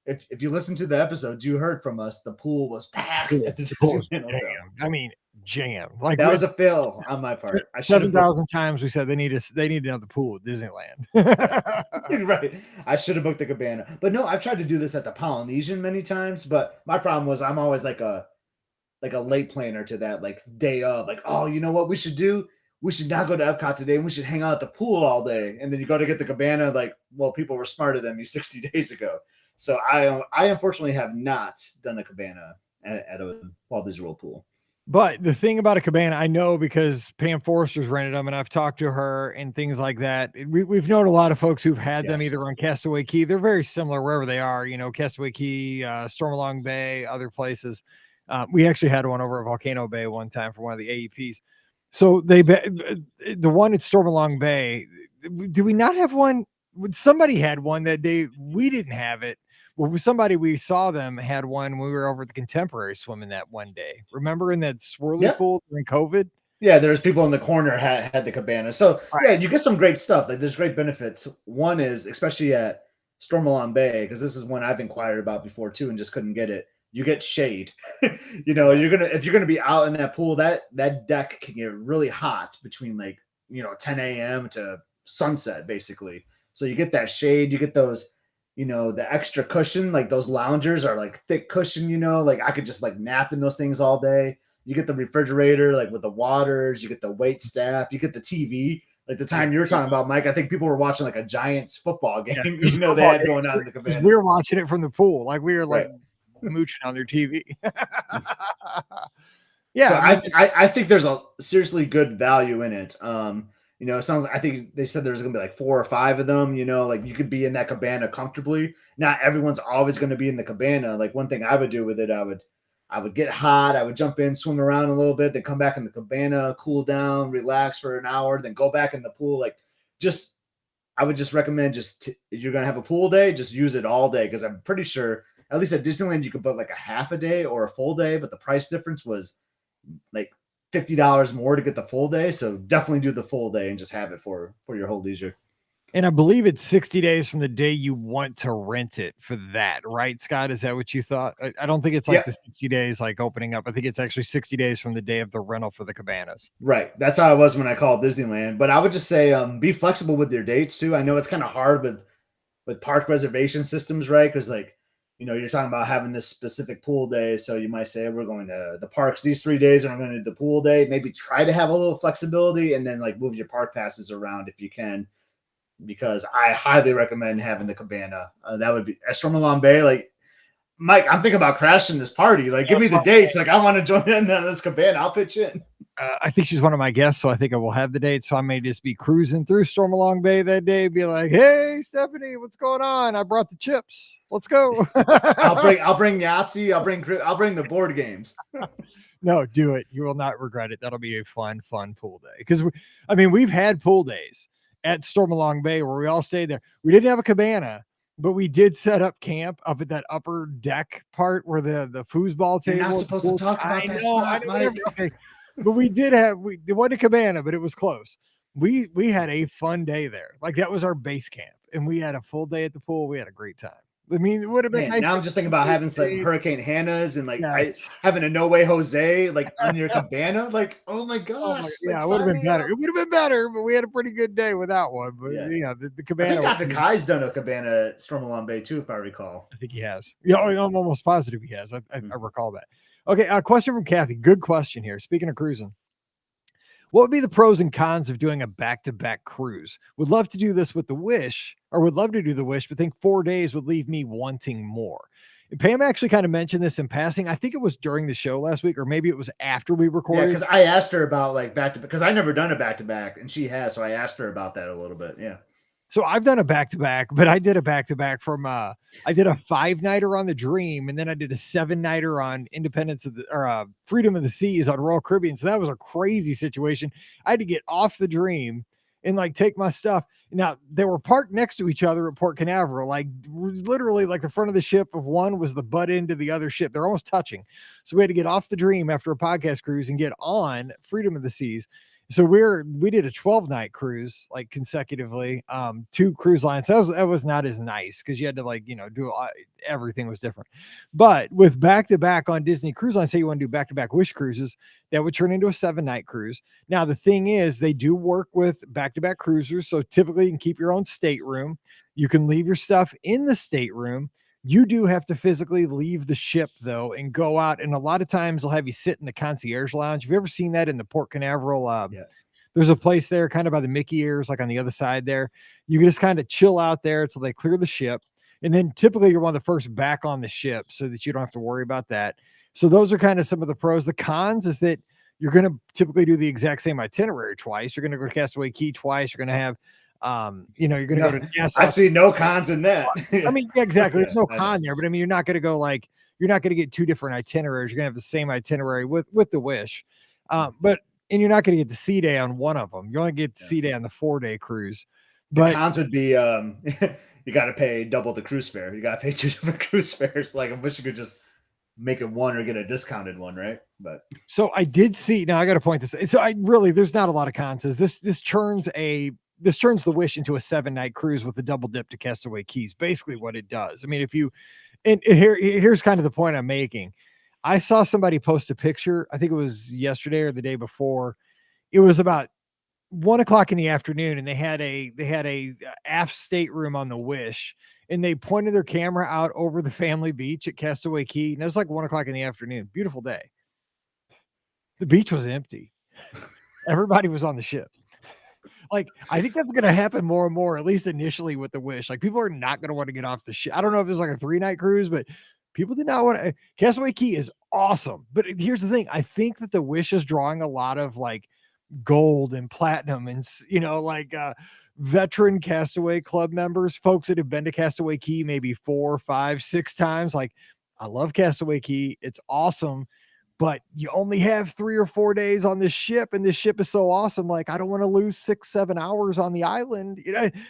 if you listen to the episode, you heard from us, the pool was packed. I mean, jam. Like, that was a fail on my part. 7,000 times we said they need another pool at Disneyland. Right. I should have booked the cabana. But no, I've tried to do this at the Polynesian many times, but my problem was I'm always like a late planner to that, like day of, like, oh, you know what we should do? We should not go to Epcot today, and we should hang out at the pool all day. And then you go to get the cabana, like, well, people were smarter than me 60 days ago. So I unfortunately have not done a cabana at a Walt Disney World pool. But the thing about a cabana, I know because Pam Forrester's rented them and I've talked to her and things like that. We've known a lot of folks who've had them either on Castaway Cay. They're very similar wherever they are, Castaway Cay, Stormalong Bay, other places. We actually had one over at Volcano Bay one time for one of the AEPs. So the one at Stormalong Bay, do we not have one? Somebody had one that day. We didn't have it. Well, somebody we saw them had one when we were over at the Contemporary swimming that one day. Remember in that swirly pool during COVID? Yeah, there's people in the corner had the cabana. So yeah, you get some great stuff. Like there's great benefits. One is especially at Stormalong Bay, because this is one I've inquired about before too, and just couldn't get it. You get shade. If you're gonna be out in that pool, that deck can get really hot between 10 a.m. to sunset, basically. So you get that shade, you get those, the extra cushion, like those loungers are like thick cushion, like I could just like nap in those things all day. You get the refrigerator, like with the waters, you get the wait staff, you get the TV. Like the time you were talking about, Mike, I think people were watching like a Giants football game, they had going on in the cabana. We were watching it from the pool. Like we were like mooching on their TV. Yeah. So I think there's a seriously good value in it. It sounds like, I think they said there's going to be like 4 or 5 of them, like you could be in that cabana comfortably. Not everyone's always going to be in the cabana. Like one thing I would do with it, I would get hot. I would jump in, swim around a little bit, then come back in the cabana, cool down, relax for an hour, then go back in the pool. I would just recommend if you're going to have a pool day, just use it all day. Cause I'm pretty sure at least at Disneyland, you could book like a half a day or a full day, but the price difference was like $50 more to get the full day. So definitely do the full day and just have it for your whole leisure. And I believe it's 60 days from the day you want to rent it for that, right, Scott? Is that what you thought? I don't think it's like the 60 days like opening up. I think it's actually 60 days from the day of the rental for the cabanas. Right. That's how I was when I called Disneyland. But I would just say be flexible with your dates too. I know it's kind of hard with park reservation systems, right? Because you're talking about having this specific pool day. So you might say, we're going to the parks these 3 days and we're going to do the pool day. Maybe try to have a little flexibility and then like move your park passes around if you can, because I highly recommend having the cabana. That would be at Stormalong Bay. Like, Mike, I'm thinking about crashing this party. Like, give me the dates. Like, I want to join in on this cabana. I'll pitch in. I think she's one of my guests, so I think I will have the date. So I may just be cruising through Stormalong Bay that day, be like, "Hey, Stephanie, what's going on? I brought the chips. Let's go." I'll bring Yahtzee. I'll bring the board games. No, do it. You will not regret it. That'll be a fun pool day. Because we've had pool days at Stormalong Bay where we all stayed there. We didn't have a cabana, but we did set up camp up at that upper deck part where the foosball table. You're not supposed to talk about that spot, Mike. Okay. But we did it wasn't a cabana, but it was close. We had a fun day there. Like that was our base camp. And we had a full day at the pool. We had a great time. I mean, it would have been nice. Now I'm just thinking about having some Hurricane Hannah's and having a No Way Jose like on your cabana. Like, oh my gosh. Yeah, it would have been better. It would have been better, but we had a pretty good day without one. But the cabana. I think Dr. Kai's done a cabana at Stormalong Bay too, if I recall. I think he has. Yeah, I'm almost positive he has. I recall that. Okay, a question from Kathy. Good question here. Speaking of cruising, what would be the pros and cons of doing a back-to-back cruise? Would love to do this with the Wish, or would love to do the Wish, but think 4 days would leave me wanting more. Pam actually kind of mentioned this in passing. I think it was during the show last week, or maybe it was after we recorded. Yeah, because I asked her about like back-to-back, because I never done a back-to-back, and she has, so I asked her about that a little bit. Yeah. So I've done a back-to-back, but I did a back-to-back from I did a 5-nighter on the Dream, and then I did a 7-nighter on Freedom of the Seas on Royal Caribbean. So that was a crazy situation. I had to get off the Dream and like take my stuff. Now they were parked next to each other at Port Canaveral, like literally like the front of the ship of one was the butt end of the other ship. They're almost touching. So we had to get off the Dream after a podcast cruise and get on Freedom of the Seas. So we did a 12-night cruise like consecutively, 2 cruise lines. That was not as nice because you had to do everything was different. But with back-to-back on Disney Cruise Line, say you want to do back-to-back Wish cruises, that would turn into a 7-night cruise. Now the thing is, they do work with back-to-back cruisers, so typically you can keep your own stateroom. You can leave your stuff in the stateroom. You do have to physically leave the ship, though, and go out. And a lot of times they'll have you sit in the concierge lounge. Have you ever seen that in the Port Canaveral? There's a place there kind of by the Mickey Ears, like on the other side there. You can just kind of chill out there until they clear the ship. And then typically you're one of the first back on the ship so that you don't have to worry about that. So those are kind of some of the pros. The cons is that you're going to typically do the exact same itinerary twice. You're going to go to Castaway Cay twice. You're going to have, you're going to go to Nassau. I see no cons in that. I mean, yeah, exactly. There's no con there, but I mean, you're not going to go like, you're not going to get two different itineraries. You're going to have the same itinerary with the Wish. And you're not going to get the sea day on one of them. You only get the sea day on the 4-day cruise. But the cons would be, you got to pay double the cruise fare. You got to pay 2 different cruise fares. Like, I wish you could just make it one or get a discounted one, right? But so I did see. Now I got to point this. So there's not a lot of cons. This turns the Wish into a 7-night cruise with a double dip to Castaway Keys. Basically, what it does. I mean, here's kind of the point I'm making. I saw somebody post a picture. I think it was yesterday or the day before. It was about 1:00 in the afternoon, and they had a aft stateroom on the Wish, and they pointed their camera out over the family beach at Castaway Cay, and it was like 1:00 in the afternoon. Beautiful day. The beach was empty. Everybody was on the ship. Like, I think that's going to happen more and more, at least initially with the Wish. Like, people are not going to want to get off the ship. I don't know if it's like a 3-night cruise, but people did not want to. Castaway Cay is awesome. But here's the thing. I think that the Wish is drawing a lot of like gold and platinum and, veteran Castaway Club members, folks that have been to Castaway Cay maybe 4, 5, 6 times. Like, I love Castaway Cay. It's awesome. But you only have 3 or 4 days on this ship, and this ship is so awesome. Like, I don't want to lose 6, 7 hours on the island.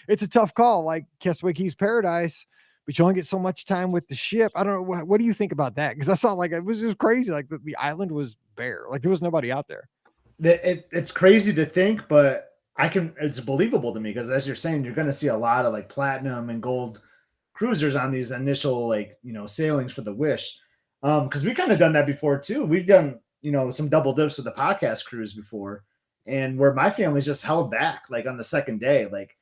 It's a tough call. Like, Castaway Cay's paradise, but you only get so much time with the ship. I don't know. What do you think about that? Because I saw like it was just crazy. Like the island was bare. Like there was nobody out there. It's crazy to think, but it's believable to me because as you're saying, you're going to see a lot of like platinum and gold cruisers on these initial sailings for the Wish. Because we've kind of done that before too. We've done, some double dips with the podcast cruise before, and where my family's just held back, like on the second day, like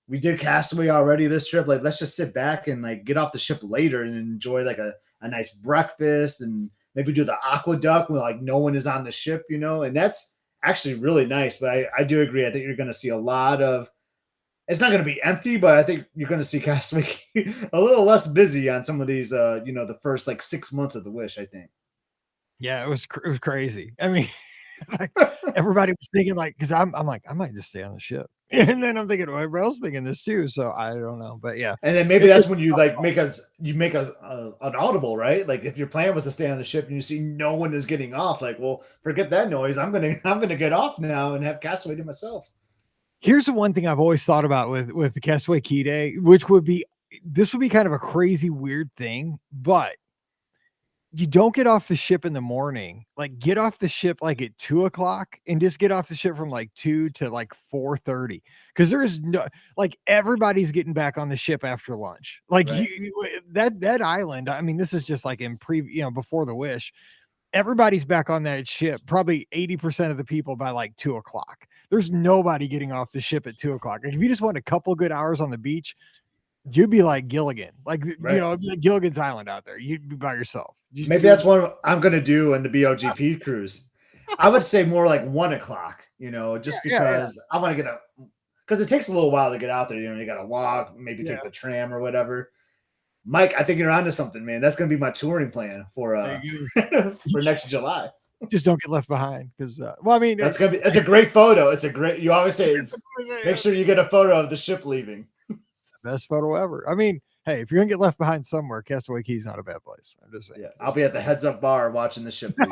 we did Castaway already this trip. Like, let's just sit back and like get off the ship later and enjoy like a nice breakfast and maybe do the aqueduct when like no one is on the ship, and that's actually really nice. But I do agree. I think you're going to see a lot of. It's not going to be empty, but I think you're going to see Castaway a little less busy on some of these, the first like 6 months of the Wish, I think. Yeah, it was crazy. I mean, like, everybody was thinking like, because I'm like, I might just stay on the ship, and then I'm thinking, well, everybody else thinking this too. So I don't know, but yeah. And then maybe that's when you like make an audible, right? Like if your plan was to stay on the ship and you see no one is getting off, like, well, forget that noise. I'm gonna get off now and have Castaway to myself. Here's the one thing I've always thought about with the Castaway Cay Day, which would be kind of a crazy, weird thing, but you don't get off the ship in the morning. Like, get off the ship like at 2:00 and just get off the ship from like 2 to like 4:30. Because there's no, like, everybody's getting back on the ship after lunch. Like, right. that island, I mean, this is just like before the Wish. Everybody's back on that ship, probably 80% of the people by like 2:00. There's nobody getting off the ship at 2:00. Like, if you just want a couple good hours on the beach, you'd be like Gilligan, like, right. Gilligan's Island out there. You'd be by yourself. Maybe that's what I'm going to do in the BOGP cruise. I would say more like 1:00, just because I want to because it takes a little while to get out there. You got to walk, maybe take the tram or whatever. Mike, I think you're onto something, man. That's going to be my touring plan for next July. Just don't get left behind because, I mean, it's a great photo. You always say make sure you get a photo of the ship leaving. It's the best photo ever. I mean, hey, if you're going to get left behind somewhere, Castaway Cay's not a bad place. I'm just saying. Yeah, I'll be at the Heads Up bar watching the ship leave.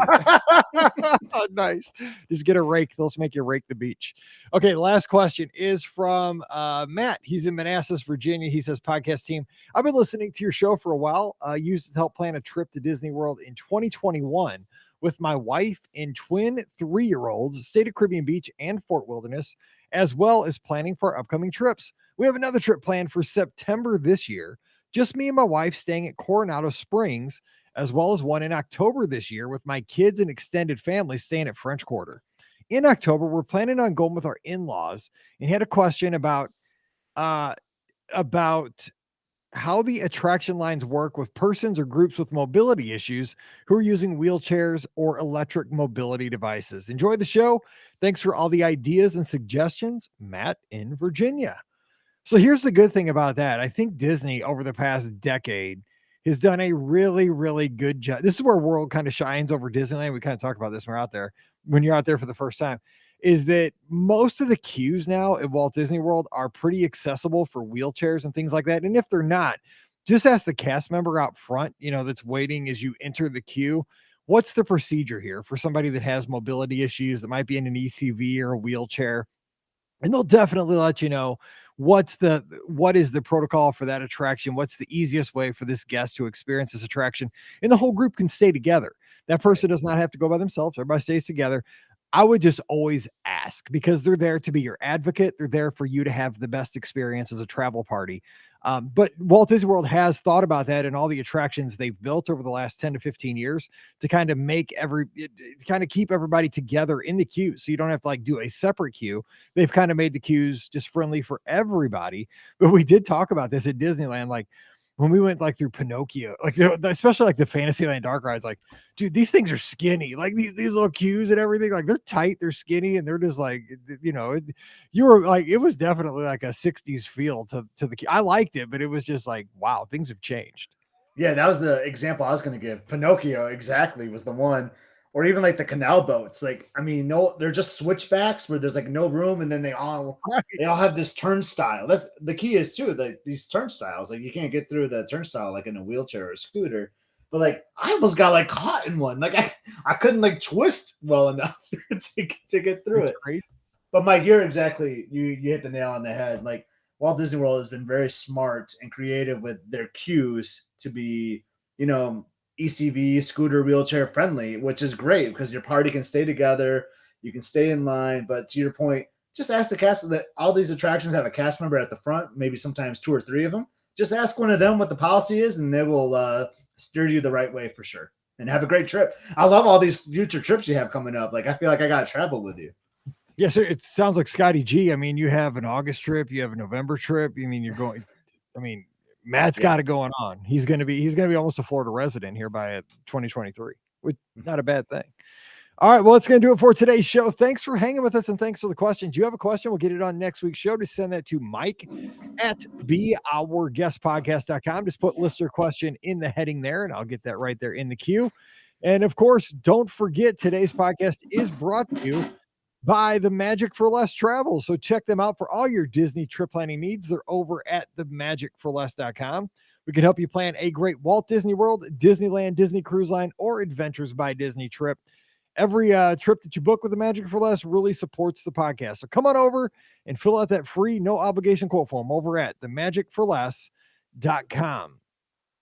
Oh, nice. Just get a rake. Let's make you rake the beach. Okay, last question is from Matt. He's in Manassas, Virginia. He says, podcast team, I've been listening to your show for a while. Used it to help plan a trip to Disney World in 2021 with my wife and twin 3-year-olds, stayed at Caribbean Beach and Fort Wilderness, as well as planning for upcoming trips. We have another trip planned for September this year. Just me and my wife staying at Coronado Springs, as well as one in October this year with my kids and extended family staying at French Quarter. In October, we're planning on going with our in-laws and had a question about how the attraction lines work with persons or groups with mobility issues who are using wheelchairs or electric mobility devices. Enjoy the show. Thanks for all the ideas and suggestions, Matt in Virginia. So here's the good thing about that. I think Disney over the past decade has done a really, really good job. This is where World kind of shines over Disneyland. We kind of talked about this when we're out there, when you're out there for the first time, is that most of the queues now at Walt Disney World are pretty accessible for wheelchairs and things like that. And if they're not, just ask the cast member out front, that's waiting as you enter the queue. What's the procedure here for somebody that has mobility issues that might be in an ECV or a wheelchair? And they'll definitely let you know what is the protocol for that attraction, what's the easiest way for this guest to experience this attraction, and the whole group can stay together. That person does not have to go by themselves. Everybody stays together. I would just always ask, because they're there to be your advocate. They're there for you to have the best experience as a travel party. But Walt Disney World has thought about that in all the attractions they've built over the last 10 to 15 years to kind of keep everybody together in the queue. So you don't have to do a separate queue. They've kind of made the queues just friendly for everybody. But we did talk about this at Disneyland, when we went through Pinocchio, especially the Fantasyland dark rides, dude, these things are skinny, these little queues and everything, they're tight, they're skinny, and they're just it was definitely a 60s feel to the queue. I liked it, but it was just wow, things have changed. Yeah, that was the example I was going to give. Pinocchio exactly was the one. Or even the canal boats. No, they're just switchbacks where there's no room, and then they all have this turnstile. That's the key is too, these turnstiles. You can't get through the turnstile in a wheelchair or a scooter. But I almost got caught in one. I couldn't twist well enough to get through it. Crazy. But Mike, you're exactly you hit the nail on the head. Walt Disney World has been very smart and creative with their queues to be, ECV, scooter, wheelchair friendly, which is great because your party can stay together, you can stay in line. But to your point, just ask the cast that all these attractions have a cast member at the front, maybe sometimes 2 or 3 of them. Just ask one of them what the policy is, and they will steer you the right way for sure. And have a great trip. I love all these future trips you have coming up. I feel like I got to travel with you. Yeah, so it sounds like Scotty G. I mean, you have an August trip, you have a November trip. You're going. Matt's got it going on. He's gonna be almost a Florida resident here by 2023, which not a bad thing. All right, well, it's going to do it for today's show. Thanks for hanging with us, and thanks for the questions. You have a question, we'll get it on next week's show. Just send that to Mike at BOurGuestPodcast.com. Just put listener question in the heading there, and I'll get that right there in the queue. And of course, don't forget, today's podcast is brought to you by the Magic for Less Travel. So check them out for all your Disney trip planning needs. They're over at themagicforless.com. We can help you plan a great Walt Disney World, Disneyland, Disney Cruise Line, or Adventures by Disney trip. Every trip that you book with the Magic for Less really supports the podcast. So come on over and fill out that free, no obligation quote form over at themagicforless.com.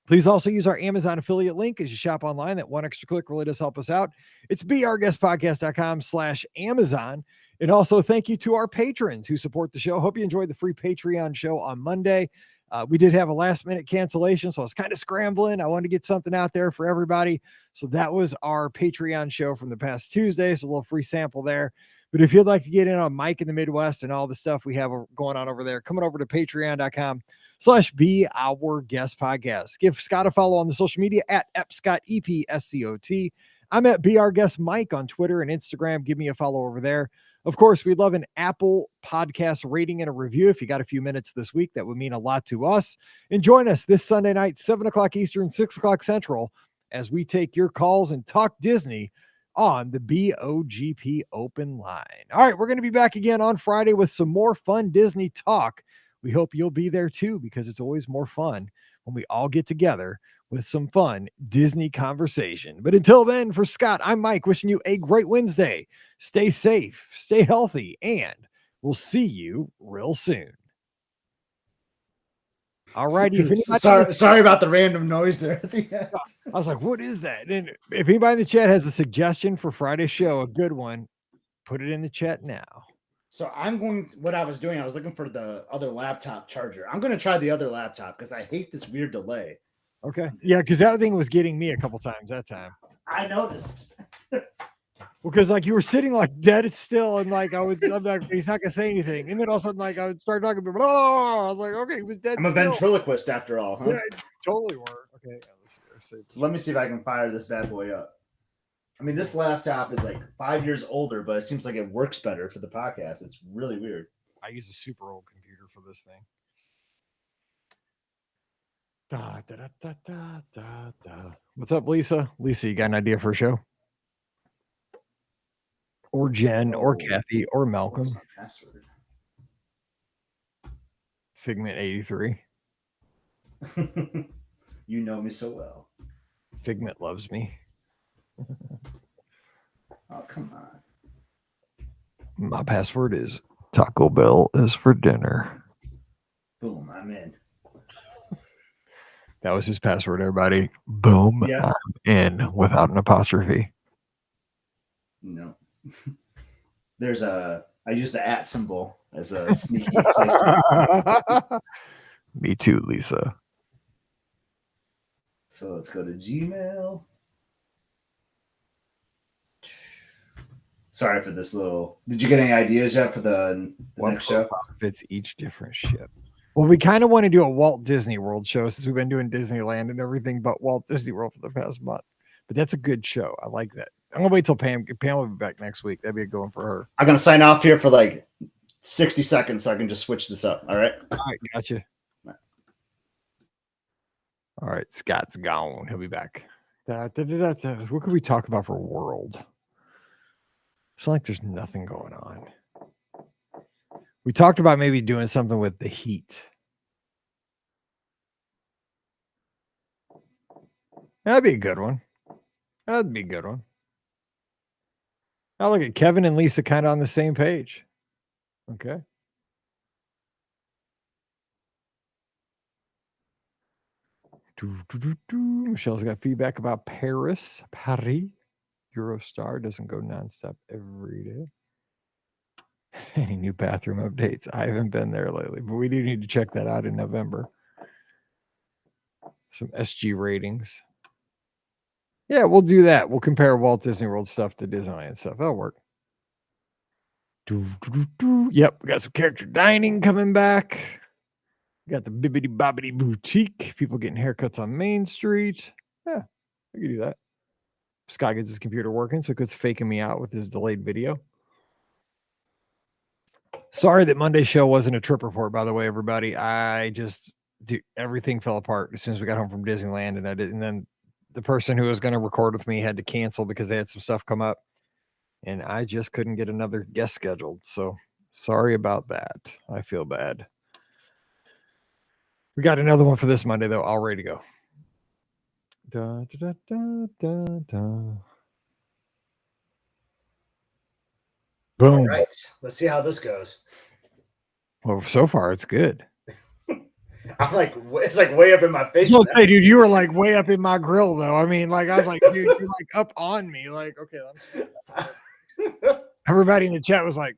Please also use our Amazon affiliate link as you shop online. That one extra click really does help us out. It's beourguestpodcast.com/Amazon. And also thank you to our patrons who support the show. Hope you enjoyed the free Patreon show on Monday. We did have a last minute cancellation, so I was kind of scrambling. I wanted to get something out there for everybody. So that was our Patreon show from the past Tuesday. So a little free sample there. But if you'd like to get in on Mike in the Midwest and all the stuff we have going on over there, coming over to patreon.com/beourguestpodcast. Give Scott a follow on the social media at @Scott, EPSCOT. I'm at BeOurGuestMike on Twitter and Instagram. Give me a follow over there. Of course, we'd love an Apple Podcast rating and a review. If you got a few minutes this week, that would mean a lot to us. And join us this Sunday night, 7 o'clock Eastern, 6 o'clock Central, as we take your calls and talk Disney on the BOGP open line. All right, we're going to be back again on Friday with some more fun Disney talk. We hope you'll be there too, because it's always more fun when we all get together with some fun Disney conversation. But until then, for Scott, I'm Mike, wishing you a great Wednesday. Stay safe, stay healthy, and we'll see you real soon. All righty. Sorry about the random noise there at the end. I was like, what is that? And if anybody in the chat has a suggestion for Friday's show, a good one, put it in the chat now. So what I was doing, I was looking for the other laptop charger. I'm going to try the other laptop because I hate this weird delay. Okay. Yeah, because that thing was getting me a couple times that time. I noticed. Because you were sitting dead still, and I'm like, he's not gonna say anything, and then all of a sudden I would start talking, I was like, okay, he was dead. I'm a ventriloquist after all, huh? Yeah, totally were. Okay, so let me see if I can fire this bad boy up. I mean, this laptop is 5 years older, but it seems like it works better for the podcast. It's really weird. I use a super old computer for this thing. Da, da, da, da, da, da. What's up, Lisa? Lisa, you got an idea for a show? Or Jen, or Kathy, or Malcolm. What's my password? Figment 83. You know me so well. Figment loves me. Oh, come on. My password is Taco Bell is for dinner. Boom, I'm in. That was his password, everybody. Boom, yeah. I'm in without an apostrophe. No. I use the @ symbol as a sneaky place. Me too, Lisa. So let's go to Gmail. Sorry for this little. Did you get any ideas yet for the next show? Fits each different ship. Well, we kind of want to do a Walt Disney World show since we've been doing Disneyland and everything but Walt Disney World for the past month. But that's a good show. I like that. I'm going to wait till Pam will be back next week. That'd be a good one for her. I'm going to sign off here for like 60 seconds so I can just switch this up. All right? All right. Gotcha. All right. Scott's gone. He'll be back. What could we talk about for World? It's like there's nothing going on. We talked about maybe doing something with the heat. That'd be a good one. That'd be a good one. Now look at Kevin and Lisa kind of on the same page. Okay. Michelle's got feedback about Paris. Eurostar doesn't go nonstop every day. Any new bathroom updates? I haven't been there lately, but we do need to check that out in November. Some SG ratings. Yeah, we'll do that. We'll compare Walt Disney World stuff to Disneyland stuff. That'll work. Yep, we got some character dining coming back. We got the Bibbidi Bobbidi Boutique. People getting haircuts on Main Street. Yeah, we can do that. Scott gets his computer working, so it's faking me out with his delayed video. Sorry that Monday's show wasn't a trip report, by the way, everybody. Everything fell apart as soon as we got home from Disneyland, and then the person who was going to record with me had to cancel because they had some stuff come up, and I just couldn't get another guest scheduled. So sorry about that. I feel bad. We got another one for this Monday, though. All ready to go. Da, da, da, da, da. Boom. All right. Let's see how this goes. Well, so far, it's good. I'm like, it's like way up in my face. I'll say, dude, you were like way up in my grill, though. I mean, like, I was like, dude, you're like up on me. Like, okay, everybody in the chat was like,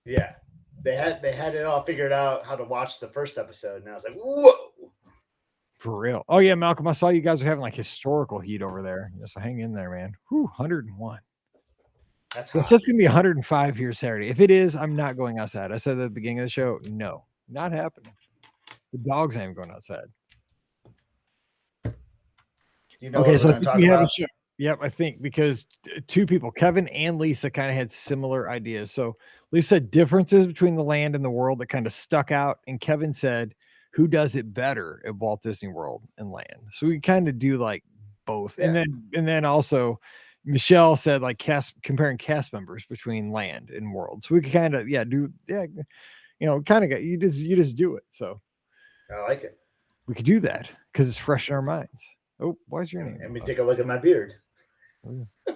yeah, they had it all figured out how to watch the first episode. And I was like, whoa. For real. Oh, yeah, Malcolm, I saw you guys are having like historical heat over there. So hang in there, man. Whew, 101. That's going to be 105 here Saturday. If it is, I'm not going outside. I said at the beginning of the show, no, not happening. The dogs ain't going outside. You know, okay, so I think we have a show. Yep, I think because two people, Kevin and Lisa, kind of had similar ideas. So Lisa said differences between the land and the world that kind of stuck out. And Kevin said, who does it better at Walt Disney World and land? So we kind of do like both. Yeah. And then also Michelle said like comparing cast members between land and world. So we could kind of, you just do it. So I like it. We could do that because it's fresh in our minds. Oh, why's your name? Let me take a look at my beard. Oh, yeah.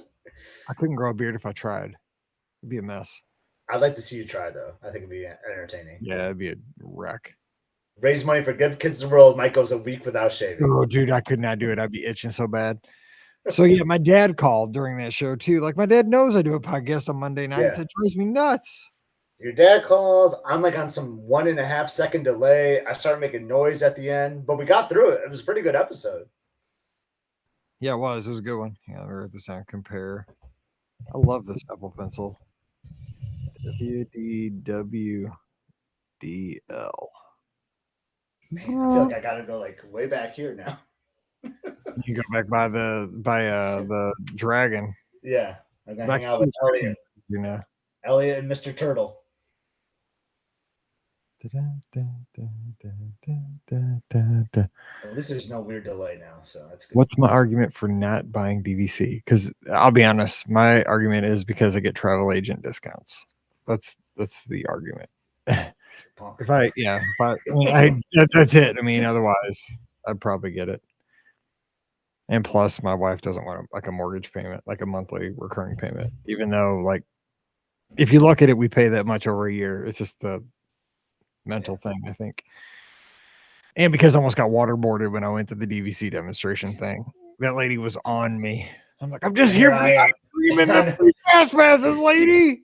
I couldn't grow a beard if I tried. It'd be a mess. I'd like to see you try, though. I think it'd be entertaining. Yeah, it'd be a wreck. Raise money for Good Kids of the World. Mike goes a week without shaving. Oh, dude, I could not do it. I'd be itching so bad. So, yeah, my dad called during that show, too. Like, my dad knows I do a podcast on Monday nights. Yeah. It drives me nuts. Your dad calls. I'm like on some 1.5 second delay. I started making noise at the end, but we got through it. It was a pretty good episode. Yeah, it was. It was a good one. Yeah, let me write this down. Compare. I love this Apple Pencil. WDW. DL. Man, I feel like I gotta go like way back here now. You go back by the dragon. Yeah, I'm gonna hang out with Elliot. You know, Elliot and Mr. Turtle. At least there's no weird delay now, so that's good. What's my argument for not buying DVC? Because I'll be honest, my argument is because I get travel agent discounts. That's the argument. That's it. I mean, otherwise, I'd probably get it. And plus, my wife doesn't want like a mortgage payment, like a monthly recurring payment, even though, like, if you look at it, we pay that much over a year. It's just the mental thing, I think. And because I almost got waterboarded when I went to the DVC demonstration thing, that lady was on me. I'm like, I'm just here for the agreement of fast passes, lady.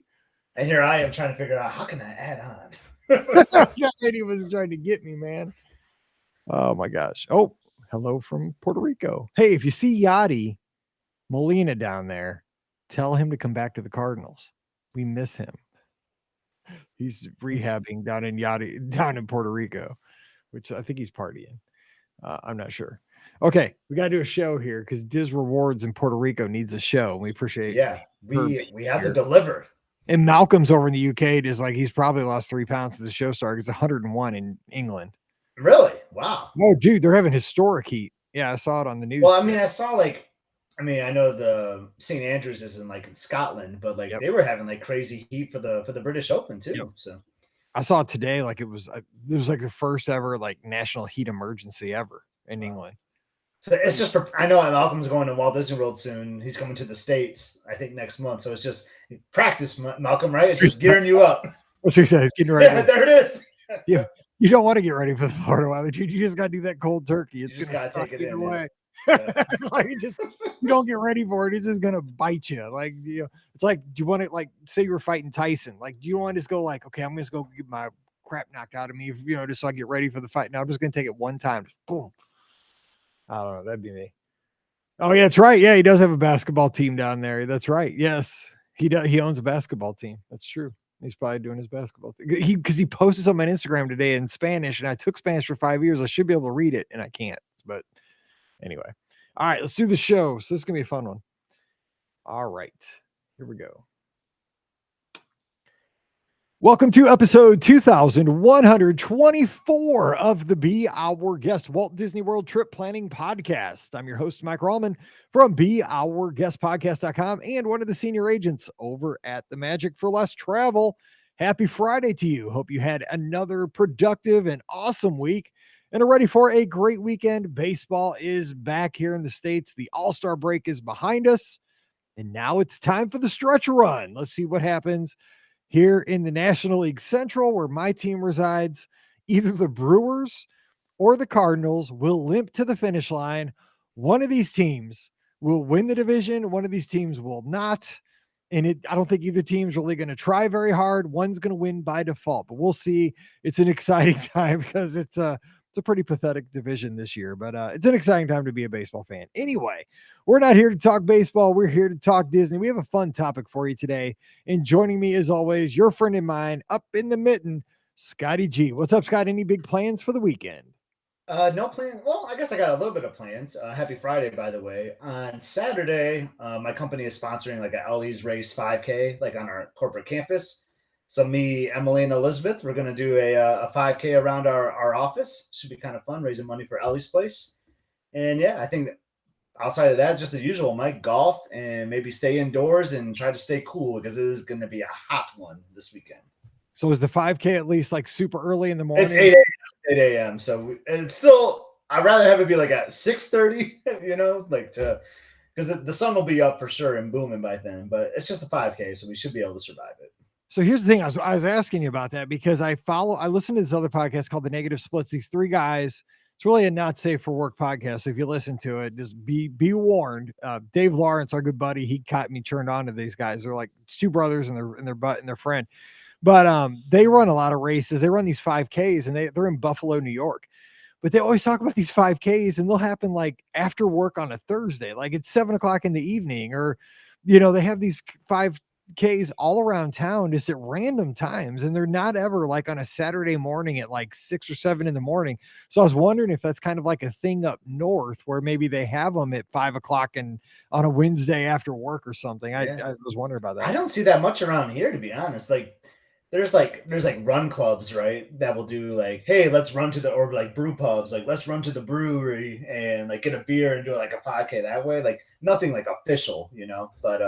And here I am trying to figure out how can I add on. That lady was trying to get me, man. Oh my gosh. Oh, hello from Puerto Rico. Hey, if you see Yachty Molina down there, tell him to come back to the Cardinals. We miss him. He's rehabbing down in Puerto Rico, which I think he's partying. I'm not sure. Okay, we got to do a show here because Diz Rewards in Puerto Rico needs a show. We appreciate. Yeah, we have to deliver. And Malcolm's over in the UK. Just like he's probably lost 3 pounds since the show started. It's 101 in England. Really? Wow. Oh, dude, they're having historic heat. Yeah, I saw it on the news. Well, I mean, I know the St. Andrews isn't like in Scotland, but like they were having like crazy heat for the British Open too. Yep. So I saw it today. Like it was like the first ever like national heat emergency ever in England. So it's just, I know Malcolm's going to Walt Disney World soon. He's coming to the States, I think, next month. So it's just practice, Malcolm, right? It's just gearing you up. What you say? He's getting ready. Yeah, there it is. Yeah. You don't want to get ready for the Florida weather, dude. You just got to do that cold turkey. It's going to suck either way. Yeah. Like you don't get ready for it. It's just going to bite you. Like, you know, it's like, do you want to, like, say you were fighting Tyson? Like, do you want to just go like, okay, I'm just going to get my crap knocked out of me, you know, just so I get ready for the fight. Now I'm just going to take it one time. Just boom. I don't know. That'd be me. Oh, yeah, that's right. Yeah, he does have a basketball team down there. That's right. Yes, he does. He owns a basketball team. That's true. He's probably doing his basketball thing. Because he posted something on Instagram today in Spanish, and I took Spanish for 5 years. I should be able to read it, and I can't. But anyway. All right, let's do the show. So this is going to be a fun one. All right, here we go. Welcome to episode 2124 of the Be Our Guest Walt Disney World Trip Planning Podcast. I'm your host, Mike Rallman from BeOurGuestPodcast.com and one of the senior agents over at the Magic for Less Travel. Happy Friday to you. Hope you had another productive and awesome week and are ready for a great weekend. Baseball is back here in the States. The All-Star break is behind us, and now it's time for the stretch run. Let's see what happens here in the National League Central, where my team resides. Either the Brewers or the Cardinals will limp to the finish line. One of these teams will win the division. One of these teams will not. And I don't think either team's really going to try very hard. One's going to win by default, but we'll see. It's an exciting time because it's a pretty pathetic division this year, but it's an exciting time to be a baseball fan. Anyway, we're not here to talk baseball. We're here to talk Disney. We have a fun topic for you today. And joining me, as always, your friend and mine up in the mitten, Scotty G. What's up, Scott? Any big plans for the weekend? No plan. Well, I guess I got a little bit of plans. Happy Friday, by the way. On Saturday, my company is sponsoring like a Ellie's Race 5K, like on our corporate campus. So me, Emily, and Elizabeth, we're going to do a 5K around our office. Should be kind of fun, raising money for Ellie's place. And yeah, I think that outside of that, just the usual, Mike, golf and maybe stay indoors and try to stay cool because it is going to be a hot one this weekend. So is the 5K at least like super early in the morning? It's 8 a.m. So it's still, I'd rather have it be like at 6:30, you know, like because the sun will be up for sure and booming by then. But it's just a 5K, so we should be able to survive it. So here's the thing. I was asking you about that because I listen to this other podcast called The Negative Splits. These three guys, it's really a not safe for work podcast. So if you listen to it, just be warned. Dave Lawrence, our good buddy, he got me turned on to these guys. They're like, it's two brothers and their friend, but they run a lot of races. They run these 5Ks and they're in Buffalo, New York, but they always talk about these 5Ks and they'll happen like after work on a Thursday, like it's 7:00 in the evening, or, you know, they have these 5Ks all around town just at random times, and they're not ever like on a Saturday morning at like 6 or 7 in the morning. So I was wondering if that's kind of like a thing up north where maybe they have them at 5:00 and on a Wednesday after work or something. I was wondering about that. I don't see that much around here, to be honest. Like there's like run clubs, right? That will do like, hey, let's run to the, or like brew pubs, like let's run to the brewery and like get a beer and do like a 5K that way. Like nothing like official, But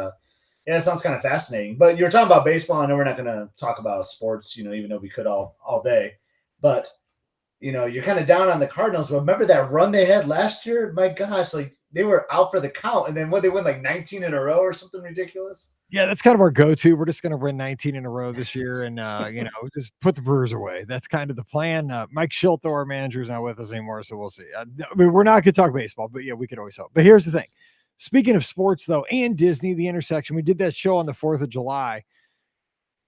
yeah, it sounds kind of fascinating. But you're talking about baseball. I know we're not going to talk about sports, even though we could all day. But you're kind of down on the Cardinals. But remember that run they had last year? My gosh, like they were out for the count, and then they win like 19 in a row or something ridiculous. Yeah, that's kind of our go-to. We're just going to win 19 in a row this year, and just put the Brewers away. That's kind of the plan. Mike Shilto, our manager, is not with us anymore, so we'll see. I mean, we're not going to talk baseball, but yeah, we could always hope. But here's the thing: speaking of sports, though, and Disney, the intersection, we did that show on the 4th of July.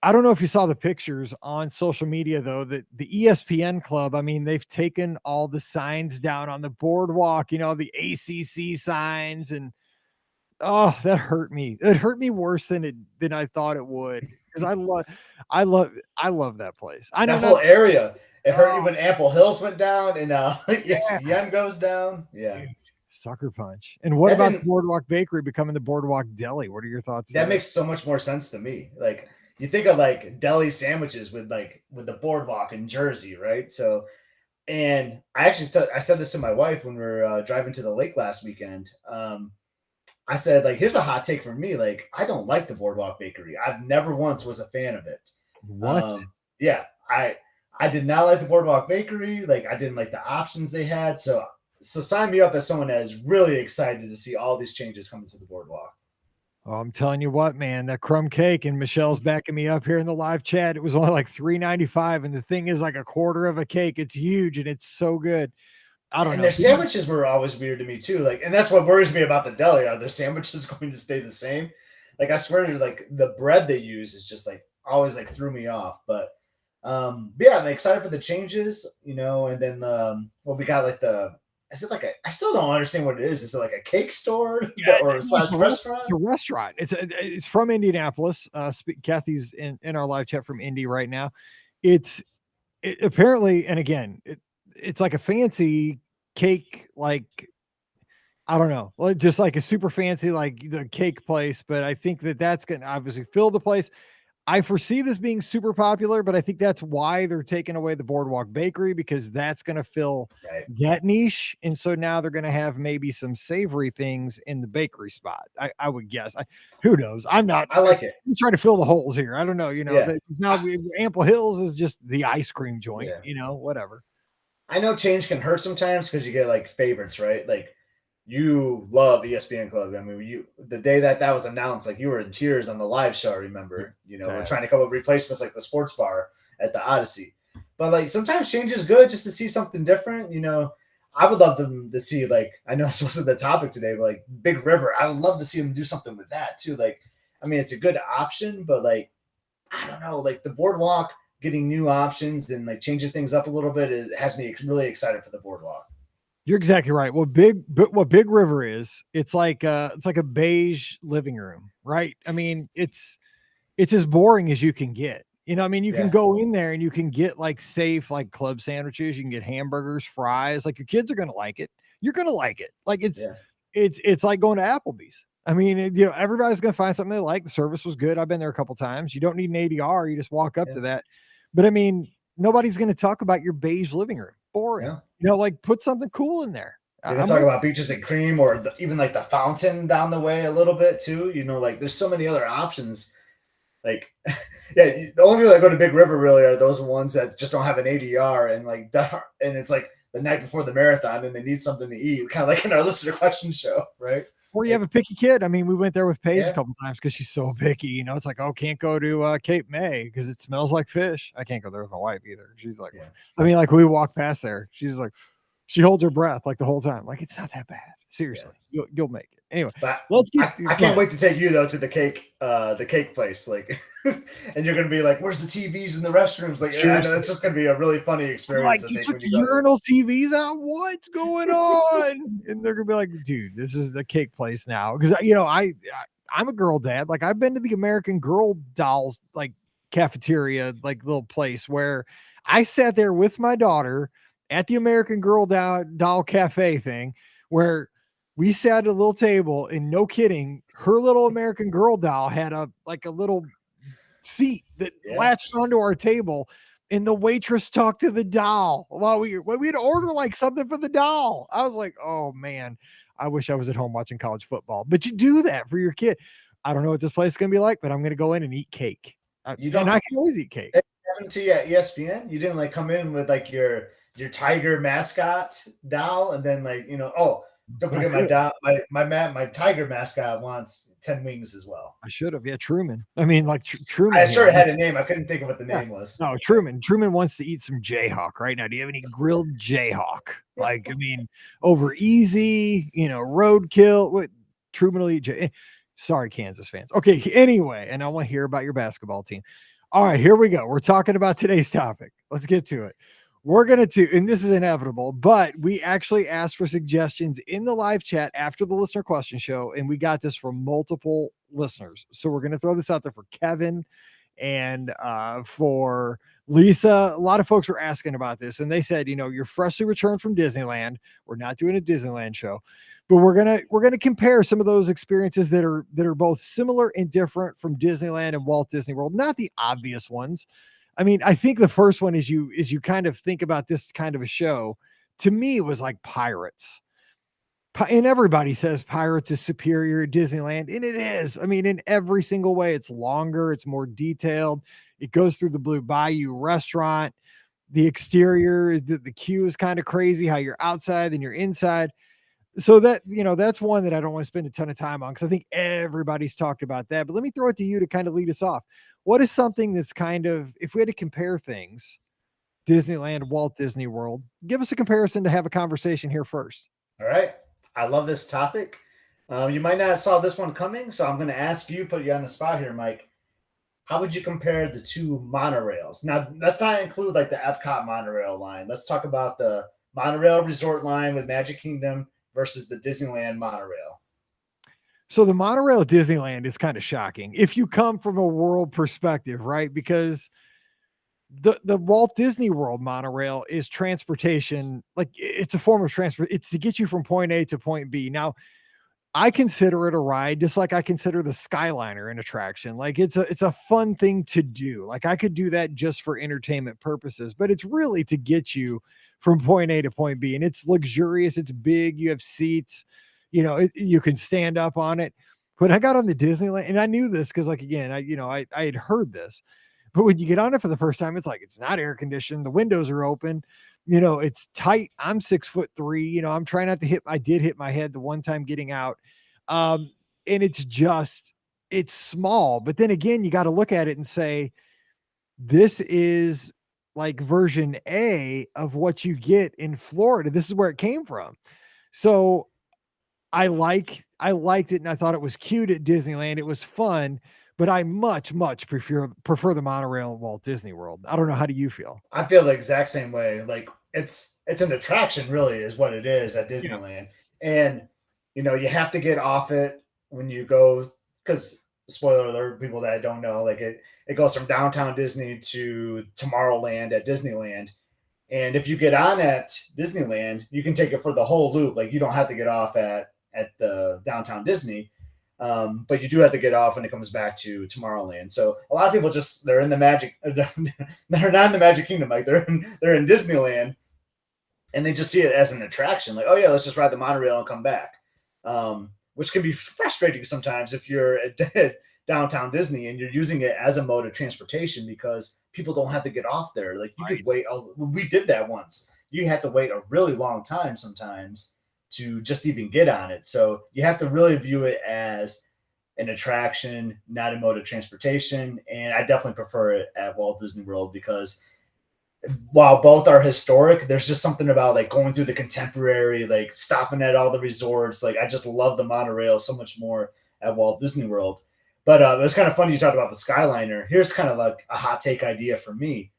I don't know if you saw the pictures on social media, though, that the ESPN club, I mean, they've taken all the signs down on the boardwalk, the ACC signs, and oh, that hurt me. It hurt me worse than I thought it would, because I love that place. I know that whole area. It hurt you Oh. when Ample Hills went down and Yeah. ESPN goes down. Yeah. Dude, sucker punch. And what about the Boardwalk Bakery becoming the Boardwalk Deli? What are your thoughts That there? makes so much more sense to me. Like you think of like deli sandwiches with the boardwalk in Jersey, right? So, and I actually I said this to my wife when we were driving to the lake last weekend. I said, like, here's a hot take from me. Like, I don't like the Boardwalk Bakery. I've never once was a fan of it. What? Yeah, I did not like the Boardwalk Bakery. Like, I didn't like the options they had. So sign me up as someone that is really excited to see all these changes coming to the Boardwalk. Oh, I'm telling you what, man, that crumb cake, and Michelle's backing me up here in the live chat. It was only like $3.95, and the thing is like a quarter of a cake. It's huge, and it's so good. I don't know. Their sandwiches were always weird to me too. Like, and that's what worries me about the deli. Are their sandwiches going to stay the same? Like, I swear to like the bread they use is just like always like threw me off. But yeah, I'm excited for the changes, and then well, we got like is it like I still don't understand what it is. Is it like a cake store or a slash restaurant? It's a restaurant. It's from Indianapolis. Kathy's in our live chat from Indy right now. It apparently, and again, it's like a fancy cake, like I don't know, just like a super fancy, like the cake place. But I think that's going to obviously fill the place. I foresee this being super popular, but I think that's why they're taking away the Boardwalk Bakery, because that's going to fill that niche. And so now they're going to have maybe some savory things in the bakery spot. I would guess. Who knows? I like it. I'm trying to fill the holes here. I don't know. Because now Ample Hills is just the ice cream joint, whatever. I know change can hurt sometimes because you get like favorites, right? Like you love ESPN Club. I mean, the day that was announced, like you were in tears on the live show. I remember, we're trying to come up with replacements like the sports bar at the Odyssey. But like sometimes change is good just to see something different. I would love them to see, like, I know this wasn't the topic today, but like Big River, I would love to see them do something with that too. Like, I mean, it's a good option, but like, I don't know, like the boardwalk getting new options and like changing things up a little bit, it has me really excited for the boardwalk. You're exactly right. What Big River is, it's like a beige living room, right? I mean, it's as boring as you can get. I mean, you can go in there and you can get like safe, like club sandwiches. You can get hamburgers, fries. Like your kids are going to like it. You're going to like it. Like it's like going to Applebee's. I mean, everybody's going to find something they like. The service was good. I've been there a couple times. You don't need an ADR. You just walk up to that. But I mean, nobody's going to talk about your beige living room. Boring. Like put something cool in there. You can talk about beaches and cream, or even like the fountain down the way a little bit too. Like there's so many other options. Like, yeah, the only people that go to Big River really are those ones that just don't have an ADR and it's like the night before the marathon and they need something to eat, kind of like in our listener question show, right? Or you have a picky kid. I mean, we went there with Paige a couple times because she's so picky. It's like, oh, can't go to Cape May because it smells like fish. I can't go there with my wife either. She's like, I mean, like we walk past there, she's like, she holds her breath like the whole time. Like, it's not that bad. Seriously, you'll make it. Anyway, let's get. I can't wait to take you though to the cake place. Like, and you're gonna be like, "Where's the TVs in the restrooms?" Like, I know it's just gonna be a really funny experience. Like, you took the urinal TVs out. What's going on? And they're gonna be like, "Dude, this is the cake place now." Because I'm a girl dad. Like, I've been to the American Girl dolls like cafeteria, like little place where I sat there with my daughter at the American Girl doll cafe thing, where we sat at a little table, and no kidding, her little American Girl doll had a little seat that latched onto our table, and the waitress talked to the doll while we'd order like something for the doll. I was like, oh man, I wish I was at home watching college football. But you do that for your kid. I don't know what this place is gonna be like, but I'm gonna go in and eat cake. And I can always eat cake. Happened to you at ESPN? You didn't like come in with like your tiger mascot doll, and then like don't forget my tiger mascot wants 10 wings as well. I should have. Yeah, Truman. I mean, like Truman. I sure had a name. I couldn't think of what the name was. No, Truman. Truman wants to eat some Jayhawk right now. Do you have any grilled Jayhawk? Like, I mean, over easy, roadkill. What Truman will eat. Sorry, Kansas fans. Okay, anyway, and I want to hear about your basketball team. All right, here we go. We're talking about today's topic. Let's get to it. We're going to, and this is inevitable, but we actually asked for suggestions in the live chat after the listener question show, and we got this from multiple listeners. So we're going to throw this out there for Kevin and for Lisa. A lot of folks were asking about this, and they said, you're freshly returned from Disneyland. We're not doing a Disneyland show, but we're gonna compare some of those experiences that are both similar and different from Disneyland and Walt Disney World. Not the obvious ones. I mean, I think the first one is you kind of think about this kind of a show. To me, it was like Pirates. And everybody says Pirates is superior to Disneyland, and it is. I mean, in every single way, it's longer, it's more detailed. It goes through the Blue Bayou restaurant. The exterior, the queue is kind of crazy, how you're outside and you're inside. So that, that's one that I don't want to spend a ton of time on because I think everybody's talked about that. But let me throw it to you to kind of lead us off. What is something that's kind of, if we had to compare things, Disneyland, Walt Disney World, give us a comparison to have a conversation here first. All right. I love this topic. You might not have saw this one coming, so I'm going to ask you, put you on the spot here, Mike. How would you compare the two monorails? Now, let's not include like the Epcot monorail line. Let's talk about the monorail resort line with Magic Kingdom versus the Disneyland monorail. So the monorail at Disneyland is kind of shocking if you come from a world perspective, right? Because the Walt Disney World monorail is transportation. Like it's a form of transport. It's to get you from point A to point B. Now, I consider it a ride, just like I consider the Skyliner an attraction. Like it's a fun thing to do. Like I could do that just for entertainment purposes, but it's really to get you from point A to point B. And it's luxurious. It's big. You have seats, you can stand up on it. When I got on the Disneyland, and I knew this because like, again, I had heard this, but when you get on it for the first time, it's like, it's not air conditioned. The windows are open. It's tight. I'm 6'3". I'm trying not to hit. I did hit my head the one time getting out. And it's small. But then again, you got to look at it and say, this is like version A of what you get in Florida. This is where it came from. So I liked it. And I thought it was cute at Disneyland. It was fun. But I much prefer the monorail at Walt Disney World. I don't know. How do you feel? I feel the exact same way. Like it's an attraction, really, is what it is at Disneyland. Yeah. And you have to get off it when you go, because spoiler alert, people that don't know, like it goes from downtown Disney to Tomorrowland at Disneyland. And if you get on at Disneyland, you can take it for the whole loop. Like you don't have to get off at the downtown Disney. But you do have to get off when it comes back to Tomorrowland. So a lot of people they're in the Magic, they're not in the Magic Kingdom, like they're in Disneyland, and they just see it as an attraction. Like, oh yeah, let's just ride the monorail and come back. Which can be frustrating sometimes if you're at downtown Disney and you're using it as a mode of transportation because people don't have to get off there. Like you could wait. We did that once. You had to wait a really long time sometimes to just even get on it. So you have to really view it as an attraction, not a mode of transportation. And I definitely prefer it at Walt Disney World because while both are historic, there's just something about like going through the contemporary, like stopping at all the resorts. Like I just love the monorail so much more at Walt Disney World. But it was kind of funny you talked about the Skyliner. Here's kind of like a hot take idea for me.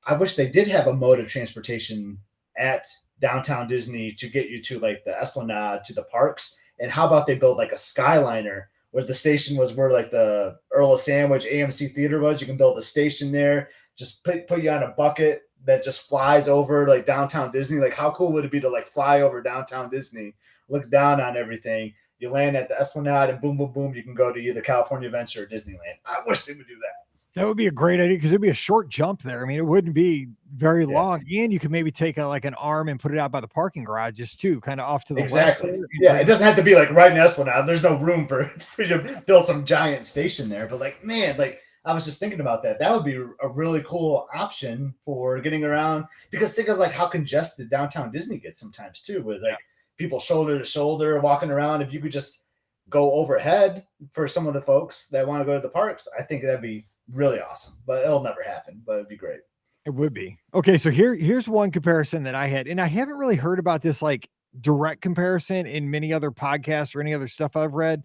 I wish they did have a mode of transportation at downtown Disney to get you to like the Esplanade, to the parks. And how about they build like a Skyliner where the station was where like the Earl of Sandwich AMC Theater was. You can build a station there, just put you on a bucket that just flies over like downtown Disney. Like how cool would it be to like fly over downtown Disney, look down on everything. You land at the Esplanade and boom, boom, boom, you can go to either California Adventure or Disneyland. I wish they would do that. That would be a great idea because it'd be a short jump there. I mean, it wouldn't be very long, and you could maybe take like an arm and put it out by the parking garages too, kind of off to the left. Yeah, it doesn't have to be like right in Esplanade. There's no room for you to build some giant station there. But like, man, like I was just thinking about that. That would be a really cool option for getting around. Because think of like how congested downtown Disney gets sometimes too, with like people shoulder to shoulder walking around. If you could just go overhead for some of the folks that want to go to the parks, I think that'd be really awesome. But it'll never happen. But it'd be great. It would be. Okay, so here's one comparison that I had, and I haven't really heard about this like direct comparison in many other podcasts or any other stuff I've read.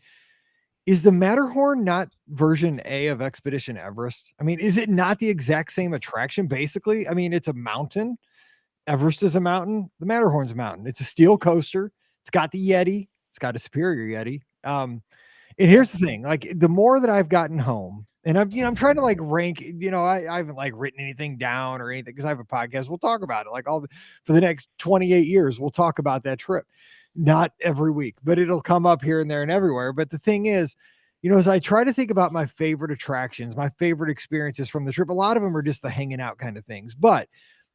Is the Matterhorn not version A of Expedition Everest? I mean, is it not the exact same attraction basically? I mean, it's a mountain. Everest is a mountain. The Matterhorn's a mountain. It's a steel coaster. It's got the Yeti. It's got a superior Yeti. And here's the thing, like the more that I've gotten home, and I'm trying to like rank, I haven't like written anything down or anything because I have a podcast. We'll talk about it like for the next 28 years. We'll talk about that trip, not every week, but it'll come up here and there and everywhere. But the thing is, as I try to think about my favorite attractions, my favorite experiences from the trip, a lot of them are just the hanging out kind of things. But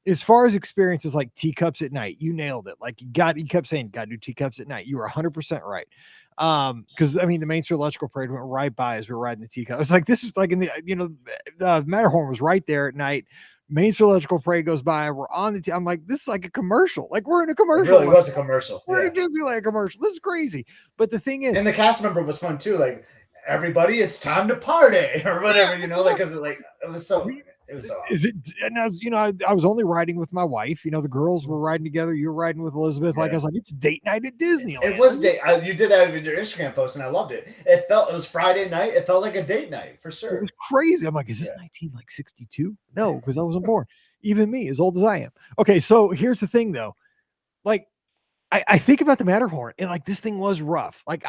as far as experiences like teacups at night, you nailed it. Like you kept saying, got to do teacups at night. You were 100% right. Because I mean, the Main Street Electrical Parade went right by as we were riding the teacup. It's like this is like in the Matterhorn was right there at night. Main Street Electrical Parade goes by. We're on the. I'm like, this is like a commercial. Like we're in a commercial. It really was a commercial. We're in a Disneyland commercial. This is crazy. But the thing is, and the cast member was fun too. Like everybody, it's time to party or whatever. Like because it was so. It was so awesome. Is it? And I was only riding with my wife. The girls were riding together. You were riding with Elizabeth. Like I was like, it's date night at Disneyland. It was date. You did that with your Instagram post, and I loved it. It was Friday night. It felt like a date night for sure. It was crazy. I'm like, is this 1962? No, because I wasn't born. Even me, as old as I am. Okay, so here's the thing, though. Like, I think about the Matterhorn, and like this thing was rough. Like,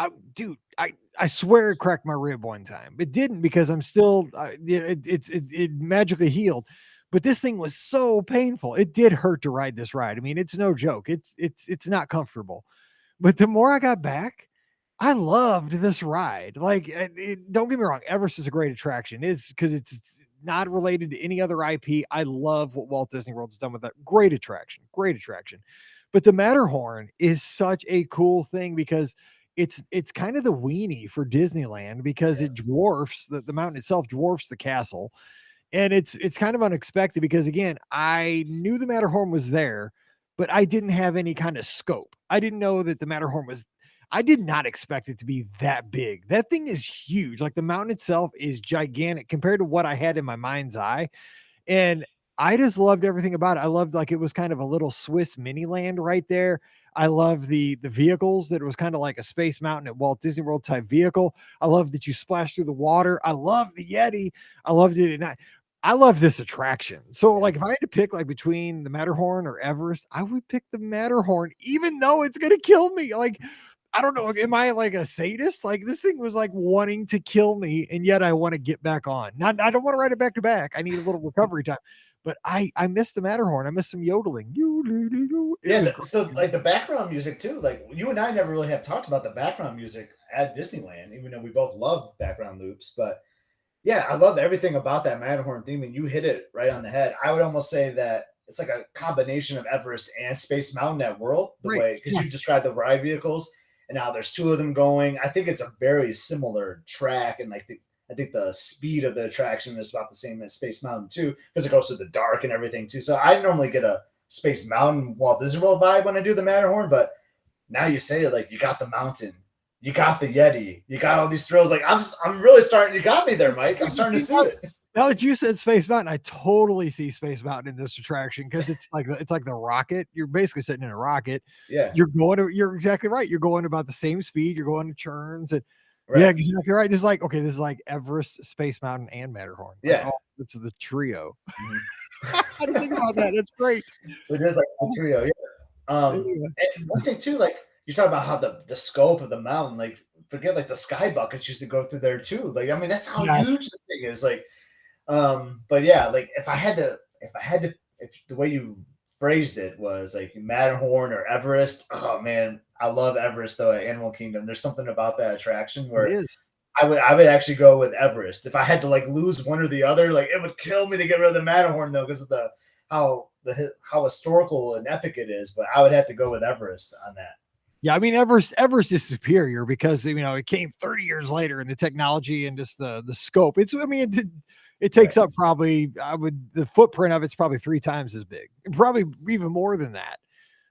I swear it cracked my rib one time. It didn't because I'm still it magically healed. But this thing was so painful. It did hurt to ride this ride. I mean, it's no joke. It's not comfortable. But the more I got back, I loved this ride. Like, don't get me wrong, Everest is a great attraction. It's because it's not related to any other IP. I love what Walt Disney World has done with that. Great attraction. But the Matterhorn is such a cool thing because it's kind of the weenie for Disneyland because it dwarfs the mountain itself dwarfs the castle. And it's kind of unexpected because again, I knew the Matterhorn was there, but I didn't have any kind of scope. I didn't know that the Matterhorn I did not expect it to be that big. That thing is huge. Like the mountain itself is gigantic compared to what I had in my mind's eye. And I just loved everything about it. I loved like it was kind of a little Swiss mini land right there. I love the vehicles that it was kind of like a Space Mountain at Walt Disney World type vehicle. I love that you splash through the water. I love the Yeti. I loved it at night. I love this attraction. So like if I had to pick like between the Matterhorn or Everest, I would pick the Matterhorn, even though it's going to kill me. Like, I don't know. Am I like a sadist? Like this thing was like wanting to kill me. And yet I want to get back on. I don't want to ride it back to back. I need a little recovery time. But I miss the Matterhorn. I miss some yodeling. So like the background music too. Like you and I never really have talked about the background music at Disneyland, even though we both love background loops. But yeah, I love everything about that Matterhorn theme, and you hit it right on the head. I would almost say that it's like a combination of Everest and Space Mountain at World, way because you described the ride vehicles, and now there's two of them going. I think it's a very similar track, and like I think the speed of the attraction is about the same as Space Mountain too, because it goes through the dark and everything too. So I normally get a Space Mountain Walt Disney World vibe when I do the Matterhorn, but now you say it like you got the mountain, you got the Yeti, you got all these thrills. Like I'm really starting. You got me there, Mike. I'm starting to see it. Now that you said Space Mountain, I totally see Space Mountain in this attraction because it's like the rocket. You're basically sitting in a rocket. Yeah, you're exactly right. You're going about the same speed. You're going to churns and. Right. Yeah, exactly right. It's like, okay, this is like Everest, Space Mountain, and Matterhorn. Yeah. Like, it's the trio. I didn't think about that. That's great. It is like a trio, yeah. And one thing too, like you talk about how the scope of the mountain, like forget like the sky buckets used to go through there too. Like, I mean, that's how huge this thing is. Like, but yeah, like if the way you phrased it was like Matterhorn or Everest, oh man, I love Everest though at Animal Kingdom. There's something about that attraction where I would actually go with Everest. If I had to like lose one or the other, like it would kill me to get rid of the Matterhorn though, because of how historical and epic it is. But I would have to go with Everest on that. Yeah, I mean Everest is superior because it came 30 years later, and the technology and just the scope. It takes up probably the footprint of it's probably 3 times as big, probably even more than that.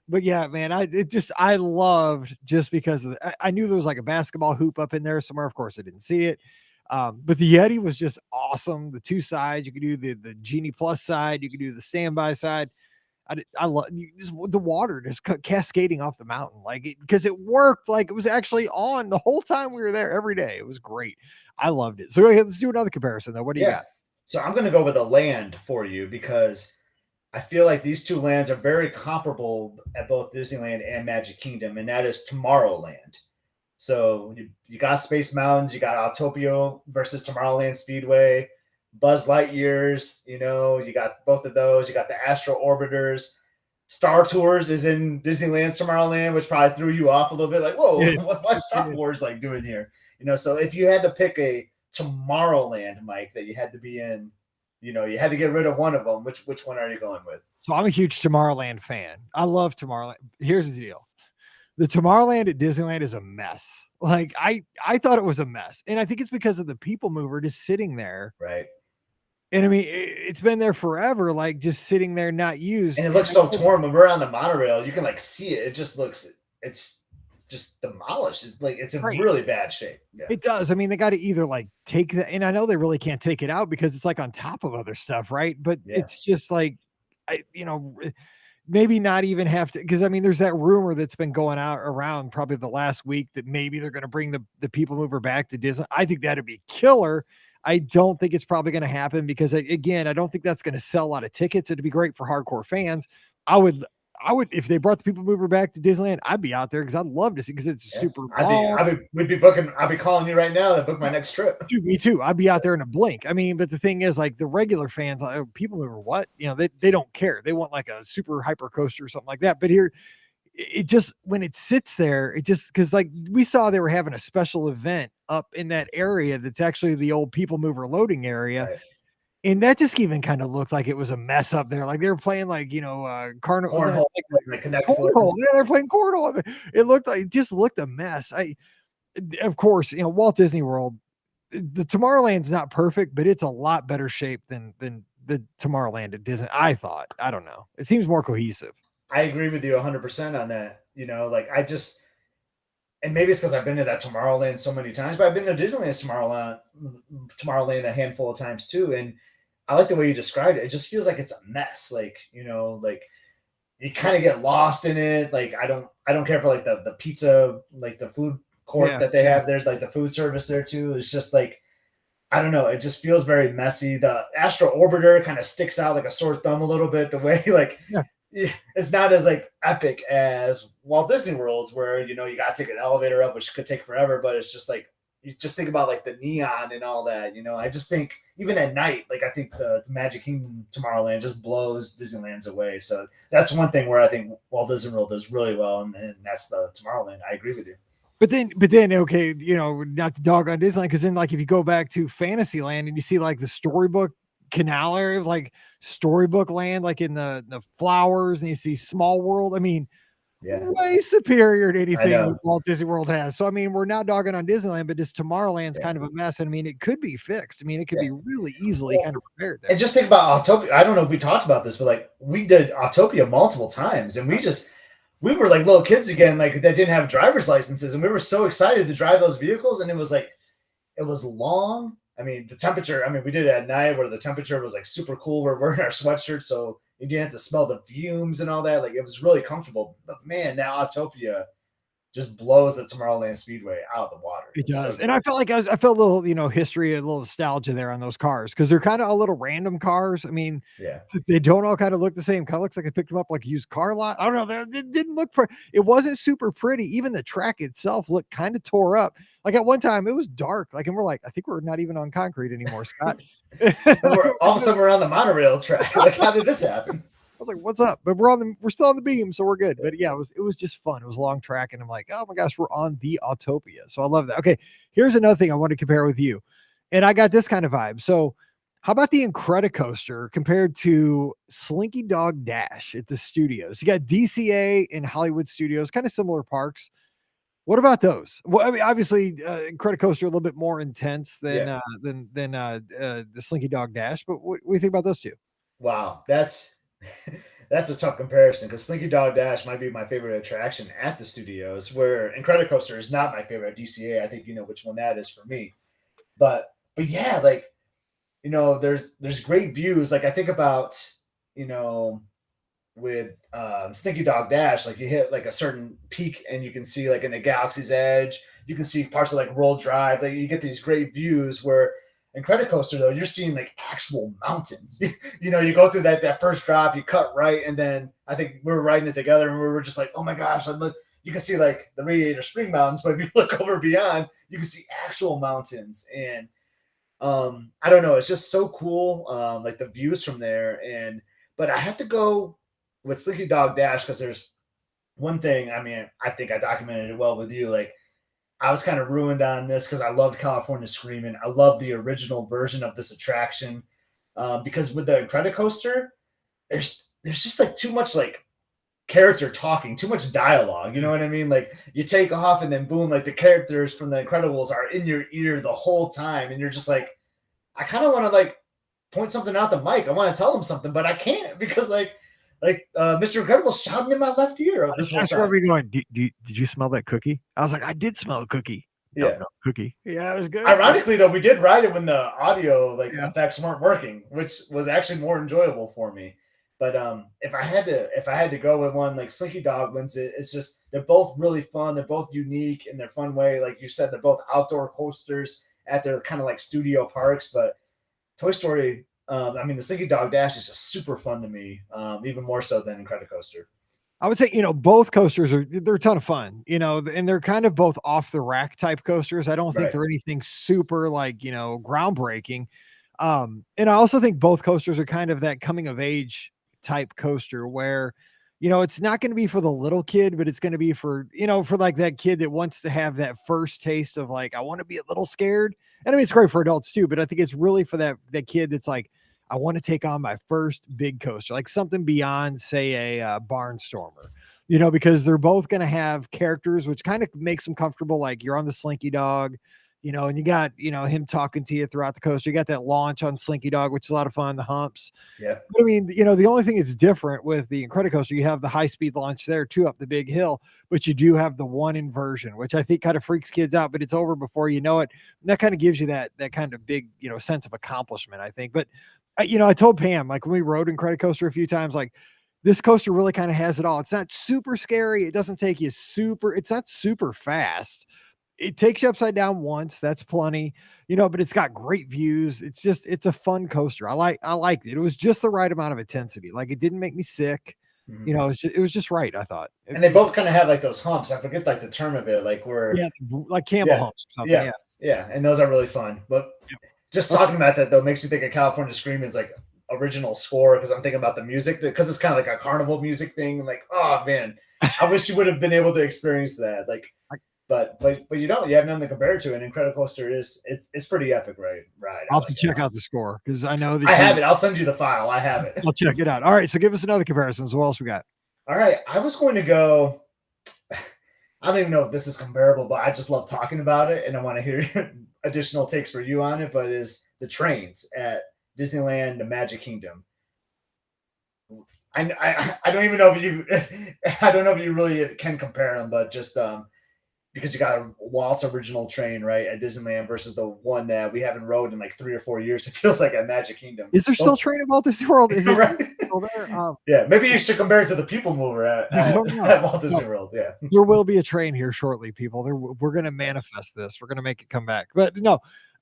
But yeah, man, I loved just because I knew there was like a basketball hoop up in there somewhere. Of course, I didn't see it. But the Yeti was just awesome. The 2 sides, you could do the Genie Plus side, you could do the standby side. I love just the water just cascading off the mountain, like because it worked, like it was actually on the whole time we were there every day. It was great. I loved it. So go ahead, let's do another comparison though. What do you got? So I'm going to go with a land for you because I feel like these 2 lands are very comparable at both Disneyland and Magic Kingdom, and that is Tomorrowland. So you got Space Mountains, you got Autopia versus Tomorrowland Speedway, Buzz Lightyears, you got both of those. You got the Astro Orbiters. Star Tours is in Disneyland's Tomorrowland, which probably threw you off a little bit. Like, whoa, what's Star Wars like doing here? So if you had to pick a Tomorrowland, Mike, that you had to be in, you had to get rid of one of them. Which one are you going with? So I'm a huge Tomorrowland fan. I love Tomorrowland. Here's the deal. The Tomorrowland at Disneyland is a mess. Like I thought it was a mess. And I think it's because of the people mover just sitting there. Right. And I mean, it's been there forever, like just sitting there, not used. And it looks so torn when we're on the monorail. You can like see it. It just looks, it's just demolished. It's like, it's in really bad shape. Yeah. It does. I mean, they got to either like take that, and I know they really can't take it out because it's like on top of other stuff, right? But it's just like, maybe not even have to, because I mean, there's that rumor that's been going out around probably the last week that maybe they're going to bring the people mover back to Disney. I think that'd be killer. I don't think it's probably going to happen because again, I don't think that's going to sell a lot of tickets. It'd be great for hardcore fans. I would, if they brought the people mover back to Disneyland, I'd be out there because I'd love to see, because it's super long. We'd be booking. I'll be calling you right now to book my next trip. Dude, me too. I'd be out there in a blink. I mean, but the thing is, like the regular fans, people mover, what? They don't care. They want like a super hyper coaster or something like that. But here, it just, when it sits there, it just, because like we saw they were having a special event up in that area that's actually the old people mover loading area. Right. And that just even kind of looked like it was a mess up there. Like they were playing like, carnival. Cornhole. Yeah, they're playing cornhole. It just looked a mess. Of course, Walt Disney World, the Tomorrowland's not perfect, but it's a lot better shape than the Tomorrowland at Disney. I thought, I don't know. It seems more cohesive. I agree with you 100% on that. And maybe it's because I've been to that Tomorrowland so many times, but I've been to Disneyland's Tomorrowland a handful of times too. And I like the way you described it. It just feels like it's a mess. Like, like you kind of get lost in it. Like, I don't care for like the pizza, like the food court that they have. There's like the food service there too. It's just like, I don't know. It just feels very messy. The Astro Orbiter kind of sticks out like a sore thumb a little bit, the way it's not as like epic as Walt Disney World's, where you got to take an elevator up, which could take forever, but it's just like, you just think about like the neon and all that. I just think even at night, like I think the Magic Kingdom Tomorrowland just blows Disneyland's away. So that's one thing where I think Walt Disney World does really well, and that's the Tomorrowland. I agree with you. But then, okay, not to dog on Disneyland, because then like if you go back to Fantasyland and you see like the Storybook Canal area, like Storybook Land, like in the flowers, and you see Small World. I mean, way superior to anything Walt Disney World has. So I mean, we're not dogging on Disneyland, but this Tomorrowland's kind of a mess. And I mean, it could be fixed. I mean, it could be really easily kind of repaired there. And just think about Autopia. I don't know if we talked about this, but like we did Autopia multiple times, and we were like little kids again, like that didn't have driver's licenses, and we were so excited to drive those vehicles. And it was long. I mean, the temperature, we did it at night where the temperature was like super cool. We're wearing our sweatshirts, so you didn't have to smell the fumes and all that. Like, it was really comfortable. But man, now Autopia just blows the Tomorrowland Speedway out of the water. It does. So, and I felt like I felt a little, history, a little nostalgia there on those cars, because they're kind of a little random cars. I mean, they don't all kind of look the same. Kind of looks like I picked them up like a used car lot. I don't know. It didn't look it wasn't super pretty. Even the track itself looked kind of tore up. Like at one time it was dark. Like, and we're like, I think we're not even on concrete anymore, Scott. All of a sudden we're on the monorail track. Like, how did this happen? was like, what's up? But we're still on the beam, so we're good. But yeah, it was just fun. It was a long track, and I'm like, oh my gosh, we're on the Autopia. So I love that. Okay, here's another thing I want to compare with you. And I got this kind of vibe. So how about the Incredicoaster compared to Slinky Dog Dash at the studios? You got DCA and Hollywood Studios, kind of similar parks. What about those? Well, I mean, obviously, Incredicoaster a little bit more intense than the Slinky Dog Dash. But what do you think about those two? Wow, that's that's a tough comparison because Slinky Dog Dash might be my favorite attraction at the studios, where Incredicoaster is not my favorite at DCA. I think you know which one that is for me. But yeah, like there's great views. Like I think about you know with Slinky Dog Dash, like you hit like a certain peak and you can see like in the Galaxy's Edge, you can see parts of like Roll Drive. Like you get these great views where in Incredicoaster though, you're seeing like actual mountains. You go through that first drop, you cut right, and then I think we were riding it together and we were just like, oh my gosh, look, you can see like the Radiator Spring Mountains, but if you look over beyond, you can see actual mountains. And I don't know, it's just so cool. Like the views from there. But I have to go with Slinky Dog Dash because there's one thing. I mean, I think I documented it well with you. Like, I was kind of ruined on this because I loved California Screaming. I love the original version of this attraction because with the Incredicoaster, there's just like too much like character talking, too much dialogue. You know what I mean? Like you take off and then boom, like the characters from the Incredibles are in your ear the whole time, and you're just like, I kind of want to like point something out the mic. I want to tell them something, but I can't because like Mr. Incredible shouting in my left ear. This whole time. Going, did you smell that cookie? I was like, I did smell a cookie. No, cookie. Yeah, it was good. Ironically, though, we did ride it when the audio effects weren't working, which was actually more enjoyable for me. But if I had to go with one, like Slinky Dog wins it. It's just they're both really fun. They're both unique in their fun way. Like you said, they're both outdoor coasters at their kind of like studio parks. But Toy Story. The Slinky Dog Dash is just super fun to me, even more so than Incredicoaster. I would say, both coasters they're a ton of fun, and they're kind of both off the rack type coasters. I don't think they're anything super like, groundbreaking. And I also think both coasters are kind of that coming of age type coaster where, it's not going to be for the little kid, but it's going to be for like that kid that wants to have that first taste of like, I want to be a little scared. And I mean, it's great for adults too, but I think it's really for that kid that's like, I want to take on my first big coaster, like something beyond, say, a Barnstormer, because they're both going to have characters, which kind of makes them comfortable. Like you're on the Slinky Dog, and you got, him talking to you throughout the coaster. You got that launch on Slinky Dog, which is a lot of fun, the humps. Yeah. But I mean, the only thing that's different with the Incredicoaster, you have the high-speed launch there too, up the big hill, but you do have the one inversion, which I think kind of freaks kids out, but it's over before you know it. And that kind of gives you that kind of big, sense of accomplishment, I think. But I told Pam, like when we rode Incredicoaster a few times, like this coaster really kind of has it all. It's not super scary. It doesn't take you it's not super fast. It takes you upside down once. That's plenty, but it's got great views. It's a fun coaster. I liked it. It was just the right amount of intensity. Like it didn't make me sick. Mm-hmm. It was just right, I thought. And they both kind of have like those humps. I forget like the term of it, like where like camel humps or something. Yeah. And those are really fun. But just talking about that though makes me think of California Screaming's like original score because I'm thinking about the music because it's kind of like a carnival music thing. Like, oh man, I wish you would have been able to experience that. Like, but you don't. You have nothing to compare it to. And Incredicoaster it's pretty epic, right? I'll have to check out the score because I know that I have it. I'll send you the file. I have it. I'll check it out. All right, so give us another comparison. So what else we got? All right, I was going to go. I don't even know if this is comparable, but I just love talking about it, and I want to hear additional takes for you on it. But is the trains at Disneyland, the Magic Kingdom? I don't even know if you I don't know if you really can compare them, but just because you got Walt's original train right at Disneyland versus the one that we haven't rode in like 3 or 4 years. It feels like at Magic Kingdom. Is there still a train at Walt Disney World? Is it still there? Yeah, maybe you should compare it to the People Mover at Walt Disney World. Yeah, there will be a train here shortly, people. We're going to manifest this. We're going to make it come back. But no,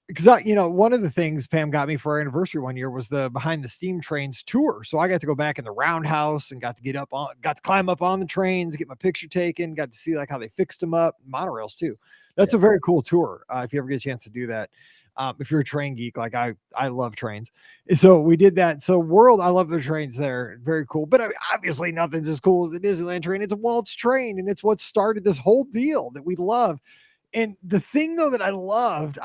because one of the things Pam got me for our anniversary one year was the Behind the Steam Trains tour. So I got to go back in the roundhouse and got to climb up on the trains, get my picture taken, got to see like how they fixed them up, monorails too. That's a very cool tour. If you ever get a chance to do that. If you're a train geek, like I love trains. So we did that. So World, I love the trains there. Very cool. But obviously nothing's as cool as the Disneyland train. It's a Walt's train, and it's what started this whole deal that we love. And the thing though that I loved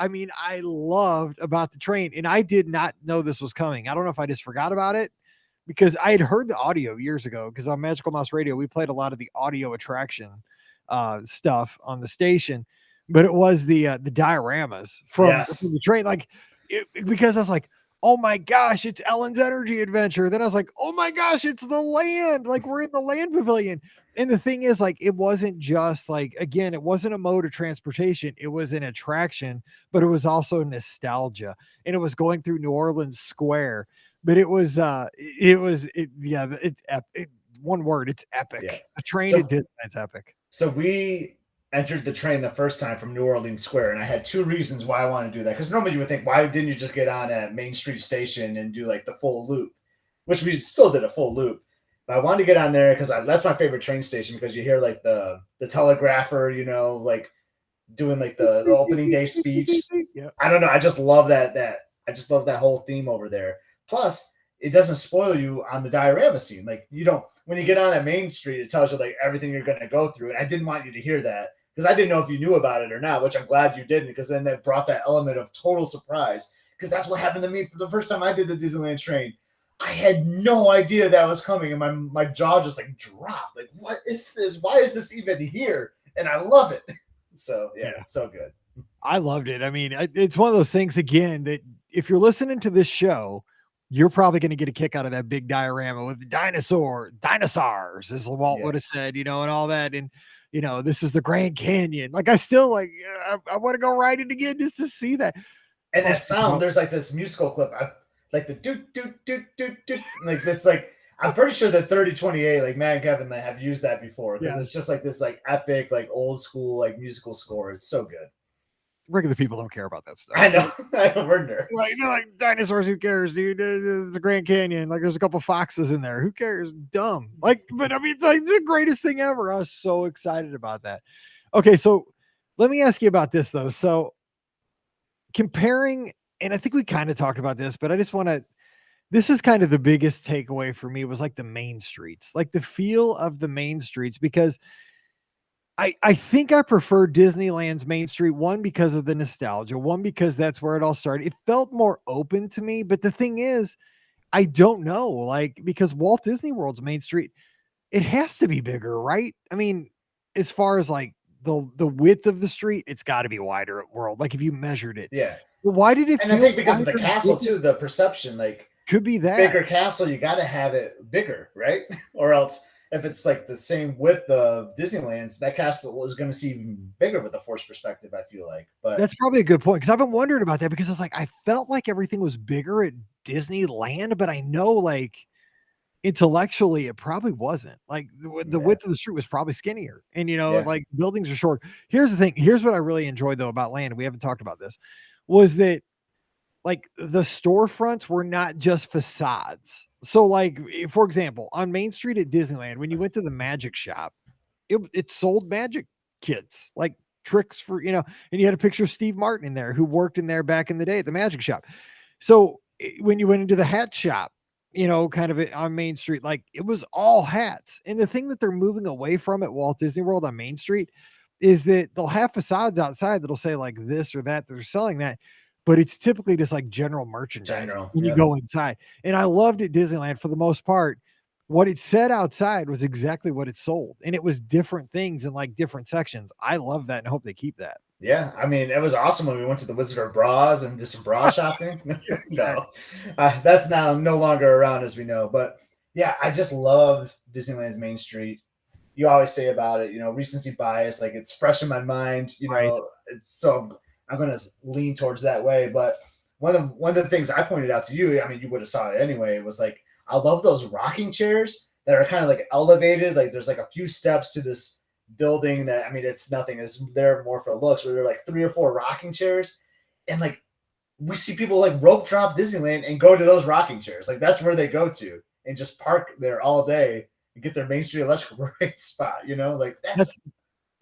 about the train, and I did not know this was coming. I don't know if I just forgot about it because I had heard the audio years ago, because on Magical Mouse Radio, we played a lot of the audio attraction stuff on the station, but it was the dioramas from the train. Like, because I was like, oh my gosh, it's Ellen's Energy Adventure. Then I was like, oh my gosh, it's the land. Like, we're in the land pavilion. And the thing is, like, it wasn't just like, again, it wasn't a mode of transportation. It was an attraction, but it was also nostalgia. And it was going through New Orleans Square. But it was one word, it's epic. Yeah. The train at Disneyland's epic. So we entered the train the first time from New Orleans Square, and I had two reasons why I wanted to do that. Because normally you would think, why didn't you just get on at Main Street Station and do like the full loop, which we still did a full loop. But I wanted to get on there because that's my favorite train station, because you hear like the telegrapher, you know, like doing like the opening day speech. Yeah. I don't know. I just love that. I just love that whole theme over there. Plus, it doesn't spoil you on the diorama scene. Like, you don't, when you get on at Main Street, it tells you like everything you're going to go through. And I didn't want you to hear that because I didn't know if you knew about it or not, which I'm glad you didn't, because then that brought that element of total surprise. Because that's what happened to me for the first time I did the Disneyland train. I had no idea that was coming, and my jaw just like dropped. Like, what is this? Why is this even here? And I love it. So yeah, it's so good. I loved it. I mean, it's one of those things, again, that if you're listening to this show, you're probably going to get a kick out of that big diorama with the dinosaurs, as Walt would have said, you know, and all that. And, you know, this is the Grand Canyon. Like, I still like, I want to go ride it again just to see that. And that sound, there's like this musical clip. Like the doot, doot, doot, doot, doot, like this, like, I'm pretty sure that 3028, like Matt and Kevin, they have used that before, because it's just like this, like epic, like old school, like musical score. It's so good. Regular people don't care about that stuff. I know. We're nerds. Like, you know, like dinosaurs, who cares, dude? It's the Grand Canyon. Like, there's a couple foxes in there. Who cares? Dumb. Like, but I mean, it's like the greatest thing ever. I was so excited about that. Okay, so let me ask you about this though. So comparing, and I think we kind of talked about this, but I just want to, this is kind of the biggest takeaway for me, was like the main streets, like the feel of the main streets, because I think I prefer Disneyland's Main Street, one, because of the nostalgia, one, because that's where it all started. It felt more open to me. But the thing is, I don't know, like, because Walt Disney World's Main Street, it has to be bigger, right? I mean, as far as like the width of the street, it's got to be wider at World. Like, if you measured it. Yeah. Why did it? And I think because of the castle too, the perception, like, could be that bigger castle, you got to have it bigger, right? Or else, if it's like the same width of Disneyland's, that castle is going to seem even bigger with a forced perspective, I feel like. But that's probably a good point, because I've been wondering about that, because it's like, I felt like everything was bigger at Disneyland, but I know, like, intellectually it probably wasn't. Like, the width of the street was probably skinnier, and, you know, like, buildings are short. Here's the thing. Here's what I really enjoyed though about Land, and we haven't talked about this, was that, like, the storefronts were not just facades. So, like, for example, on Main Street at Disneyland, when you went to the magic shop, it sold magic kits, like tricks for, you know, and you had a picture of Steve Martin in there, who worked in there back in the day at the magic shop. So when you went into the hat shop, you know, kind of on Main Street, like, it was all hats. And the thing that they're moving away from at Walt Disney World on Main Street is that they'll have facades outside that'll say like this or that, they're selling that, but it's typically just like general merchandise when you go inside. And I loved at Disneyland, for the most part, what it said outside was exactly what it sold. And it was different things in like different sections. I love that, and I hope they keep that. Yeah, I mean, it was awesome when we went to the Wizard of Bras and did some bra shopping. So that's now no longer around, as we know. But yeah, I just love Disneyland's Main Street. You always say about it, you know, recency bias, like, it's fresh in my mind, you know, so I'm going to lean towards that way. But one of the things I pointed out to you, I mean, you would have saw it anyway, was like, I love those rocking chairs that are kind of like elevated. Like, there's like a few steps to this building that, I mean, it's nothing. It's there more for looks, but there are like 3 or 4 rocking chairs. And like, we see people like rope drop Disneyland and go to those rocking chairs. Like, that's where they go to and just park there all day and get their Main Street electrical parade spot, you know, like that's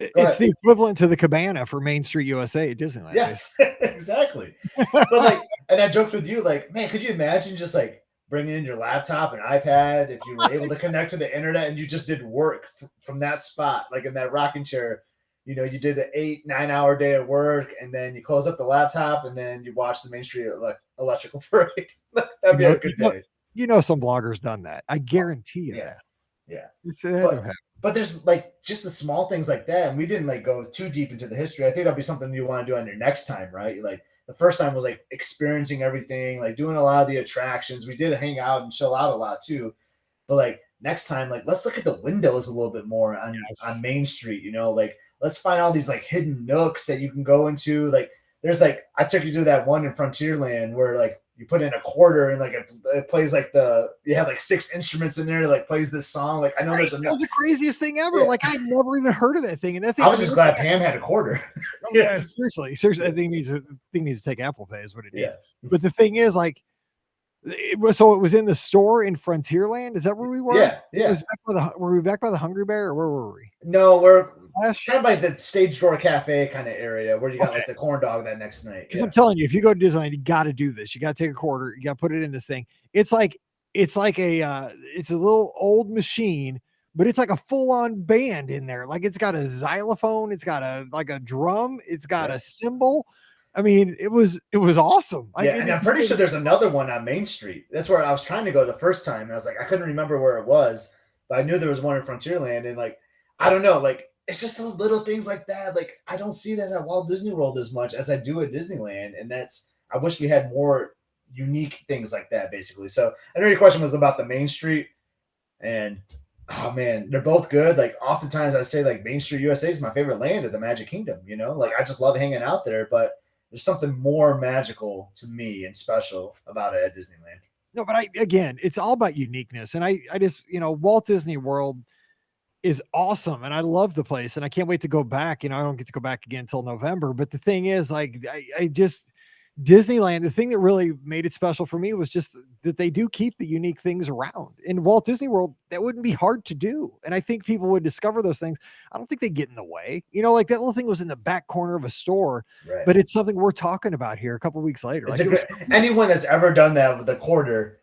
It's the equivalent to the cabana for Main Street USA at Disneyland. Yes, exactly. But like, and I joked with you, like, man, could you imagine just like bringing in your laptop and iPad if you were able to connect to the internet and you just did work from that spot, like in that rocking chair. You know, you did the 8-9 hour day at work, and then you close up the laptop, and then you watch the Main Street Electrical Parade. That'd be a good day. You know, some bloggers done that. I guarantee you Yeah. that. Yeah. It's but there's like just the small things like that, and we didn't like go too deep into the history. I think that'll be something you want to do on your next time, right? Like the first time was like experiencing everything, like doing a lot of the attractions. We did hang out and chill out a lot too, but like next time, like let's look at the windows a little bit more on Main Street. You know, like let's find all these like hidden nooks that you can go into. Like there's like I took you to that one in Frontierland where like you put in a quarter and like it plays like you have like 6 instruments in there that like plays this song. Like I know there's that was the craziest thing ever. Yeah. Like I never even heard of that thing. And that thing I was just glad Pam had a quarter. Yeah, seriously. I think needs to take Apple Pay is what it needs. But the thing is, like, it was in the store in Frontierland. Is that where we were? Yeah. Were we back by the Hungry Bear, or where were we? No, we're kind of by the Stage Door Cafe kind of area where you got like the corn dog that next night. Because I'm telling you, if you go to Disneyland, you got to do this. You got to take a quarter. You got to put it in this thing. It's like it's a little old machine, but it's like a full-on band in there. Like it's got a xylophone, it's got a drum, it's got a cymbal. I mean, it was awesome. And I'm pretty sure there's another one on Main Street. That's where I was trying to go the first time. I was like, I couldn't remember where it was, but I knew there was one in Frontierland. And like, I don't know, like it's just those little things like that. Like I don't see that at Walt Disney World as much as I do at Disneyland. And I wish we had more unique things like that, basically. So I know your question was about the Main Street, and oh man, they're both good. Like oftentimes I say like Main Street USA is my favorite land at the Magic Kingdom, you know, like I just love hanging out there, but there's something more magical to me and special about it at Disneyland. No, but again, it's all about uniqueness. And I just, Walt Disney World is awesome. And I love the place and I can't wait to go back. I don't get to go back again until November. But the thing is, like, I just, Disneyland, the thing that really made it special for me was just that they do keep the unique things around. In Walt Disney World, that wouldn't be hard to do. And I think people would discover those things. I don't think they get in the way. Like that little thing was in the back corner of a store, but it's something we're talking about here a couple of weeks later. Anyone that's ever done that with the quarter,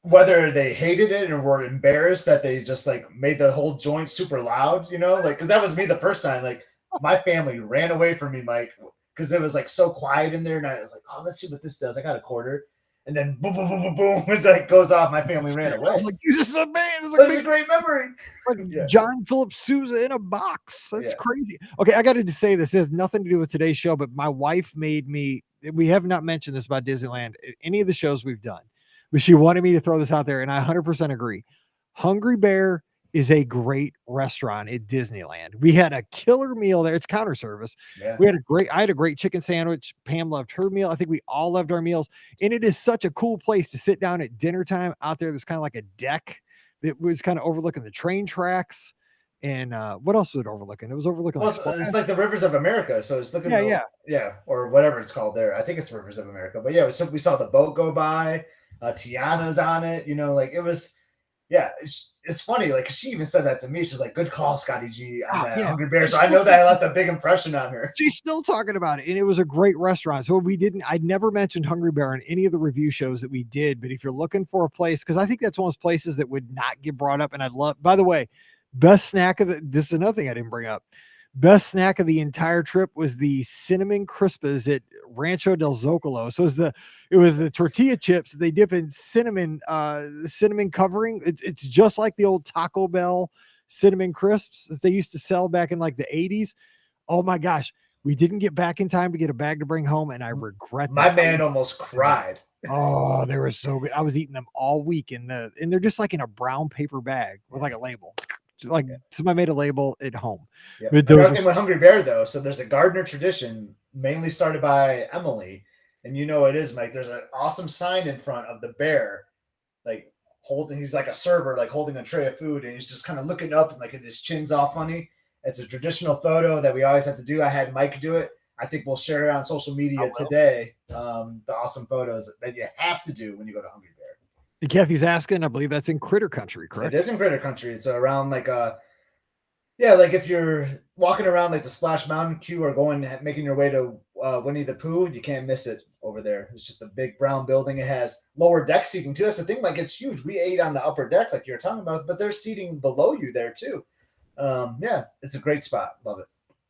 whether they hated it or were embarrassed that they just like made the whole joint super loud, like, cause that was me the first time, like my family ran away from me, Mike, because it was like so quiet in there, and I was like, "Oh, let's see what this does." I got a quarter, and then boom, boom, boom, boom, boom, it like goes off. My family ran away. I was like, "You just a man." It's a great memory. Like John Philip Sousa in a box. That's crazy. Okay, I got to say this has nothing to do with today's show, but my wife made me. We have not mentioned this about Disneyland, any of the shows we've done, but she wanted me to throw this out there, and I 100% agree. Hungry Bear is a great restaurant at Disneyland. We had a killer meal there. It's counter service. Yeah. I had a great chicken sandwich. Pam loved her meal. I think we all loved our meals. And it is such a cool place to sit down at dinner time out there. There's kind of like a deck that was kind of overlooking the train tracks. And what else was it overlooking? It was overlooking. It's like the Rivers of America. So it's looking, or whatever it's called there. I think it's Rivers of America. But yeah, we saw the boat go by. Tiana's on it. Like it was. Yeah, it's funny. Like she even said that to me. She's like, "Good call, Scotty G on that Hungry Bear." So I know that I left a big impression on her. She's still talking about it, and it was a great restaurant. So I'd never mentioned Hungry Bear on any of the review shows that we did. But if you're looking for a place, because I think that's one of those places that would not get brought up, and I'd love. By the way, best snack of this is another thing I didn't bring up. Best snack of the entire trip was the cinnamon crispas at Rancho del Zocalo. So it was the tortilla chips that they dip in cinnamon covering. It's just like the old Taco Bell cinnamon crisps that they used to sell back in like the 80s. Oh my gosh. We didn't get back in time to get a bag to bring home, and I regret that. My man almost cried. Oh, they were so good. I was eating them all week and they're just like in a brown paper bag with like a label. Like somebody made a label at home. But those with Hungry Bear though, so there's a Gardner tradition mainly started by Emily, and it is, Mike. There's an awesome sign in front of the bear, like he's like a server, like holding a tray of food, and he's just kind of looking up and like his chin's all funny. It's a traditional photo that we always have to do. I had Mike do it. I think we'll share it on social media today. The awesome photos that you have to do when you go to Hungry Bear. Kathy's asking, I believe that's in Critter Country, correct? It is in Critter Country. It's around like Yeah, like if you're walking around like the Splash Mountain queue or making your way to Winnie the Pooh, you can't miss it over there. It's just a big brown building. It has lower deck seating too. That's the thing, like it's huge. We ate on the upper deck, like you were talking about, but there's seating below you there too. Yeah, it's a great spot. Love it.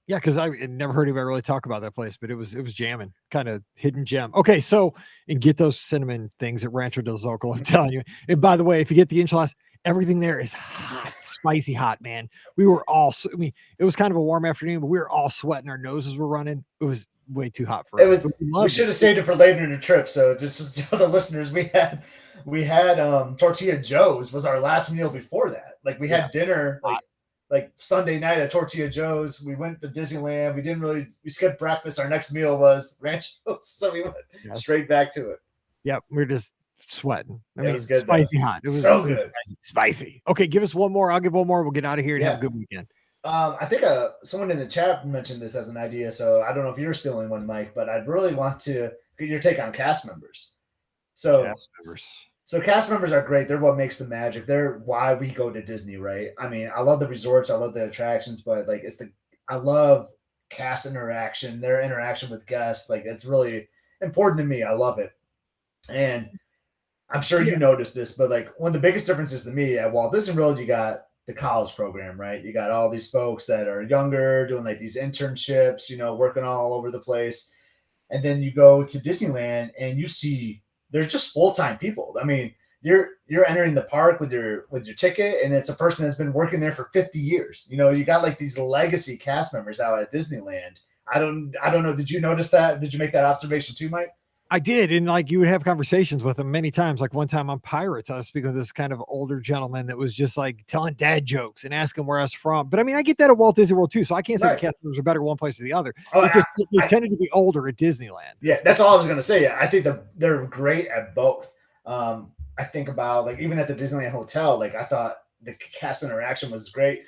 Yeah, because I had never heard anybody really talk about that place, but it was jamming, kind of hidden gem. Okay, so and get those cinnamon things at Rancho del Zocalo. I'm telling you. And by the way, if you get the enchiladas, everything there is hot, spicy hot, man. We were all, I mean, it was kind of a warm afternoon, but we were all sweating. Our noses were running. It was way too hot for It us, was. but we We loved should it. have saved it for later in the trip. So just to tell the listeners, we had Tortilla Joe's was our last meal before that. Like we Yeah, had dinner hot. like Sunday night at Tortilla Joe's. We went to Disneyland. We skipped breakfast. Our next meal was Ranchos, so we went Yes. straight back to it. Yep, we're just sweating. I It mean, was good spicy though. hot. It was So good. spicy. Okay, give us one more. I'll give one more. We'll get out of here and have a Yeah. good weekend. I think someone in the chat mentioned this as an idea, so I don't know if you're stealing one, Mike, but I'd really want to get your take on cast members. So, Cast members. so cast members are great. They're what makes the magic. They're why we go to Disney, right? I mean, I love the resorts, I love the attractions, but like I love cast interaction, their interaction with guests. Like it's really important to me. I love it, and I'm sure you Yeah. noticed this, but like one of the biggest differences to me at Walt Disney World, you got the college program, right? You got all these folks that are younger doing like these internships, working all over the place. And then you go to Disneyland and you see there's just full-time people. I mean, you're entering the park with your ticket and it's a person that's been working there for 50 years. You got like these legacy cast members out at Disneyland. I don't know. Did you notice that? Did you make that observation too, Mike? I did, and like you would have conversations with him many times. Like one time on Pirates, I was speaking with this kind of older gentleman that was just like telling dad jokes and asking where I was from. But I mean, I get that at Walt Disney World too, so I can't say the Right. cast members are better one place or the other. Oh, It just they I, tended to be older at Disneyland. Yeah, that's all I was gonna say. I think they're great at both. I think about like even at the Disneyland Hotel, like I thought the cast interaction was great.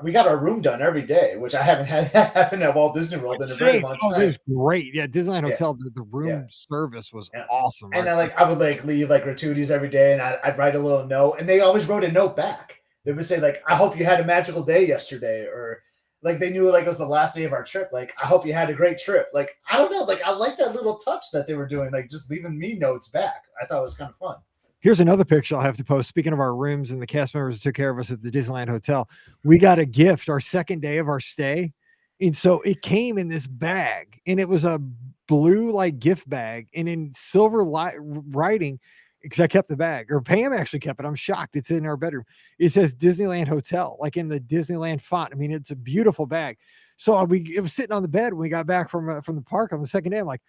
We got our room done every day, which I haven't had that happen at Walt Disney World in a very long Oh, it time. was great. Yeah, Disneyland Yeah, Hotel, the yeah. room service was Yeah. awesome. And I would like leave like gratuities every day, and I'd write a little note, and they always wrote a note back. They would say like, "I hope you had a magical day yesterday," or like they knew like it was the last day of our trip. Like, "I hope you had a great trip." Like, I don't know, like I like that little touch that they were doing, like just leaving me notes back. I thought it was kind of fun. Here's another picture I'll have to post. Speaking of our rooms and the cast members that took care of us at the Disneyland Hotel, we got a gift our second day of our stay. And so it came in this bag, and it was a blue like gift bag, and in silver writing, because I kept the bag, or Pam actually kept it. I'm shocked. It's in our bedroom. It says Disneyland Hotel, like in the Disneyland font. I mean, it's a beautiful bag. So it was sitting on the bed when we got back from the park on the second day. I'm like,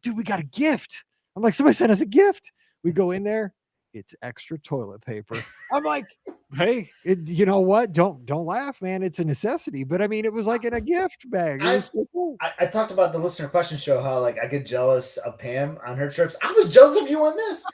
dude, we got a gift. I'm like, somebody sent us a gift. We go in there, it's extra toilet paper. I'm like, hey, you know what? Don't laugh, man. It's a necessity. But I mean, it was like in a gift bag. It I, was so cool. I talked about the listener question show how like I get jealous of Pam on her trips. I was jealous of you on this.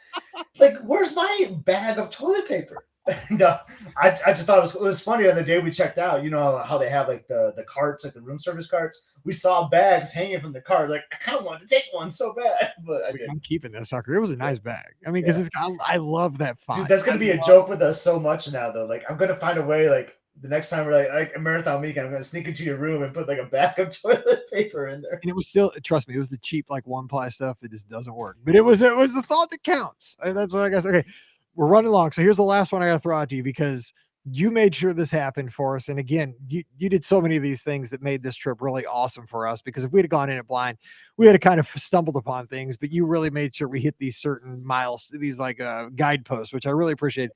Like, where's my bag of toilet paper? No, I just thought it was funny on the day we checked out. You know how they have like the carts, like the room service carts. We saw bags hanging from the cart. Like I kind of wanted to take one so bad, but I didn't. I'm keeping that sucker. It was a nice bag. I mean, Yeah. because I love that font. Dude, that's gonna be a joke with us so much now, though. Like I'm gonna find a way, like the next time we're like a marathon weekend, I'm gonna sneak into your room and put like a bag of toilet paper in there. And it was still, trust me, it was the cheap like one ply stuff that just doesn't work. But it was the thought that counts. And that's what I guess. Okay, we're running long. So here's the last one I got to throw out to you because you made sure this happened for us. And again, you did so many of these things that made this trip really awesome for us, because if we'd have gone in it blind, we had kind of stumbled upon things, but you really made sure we hit these certain miles, these like guideposts, which I really appreciate.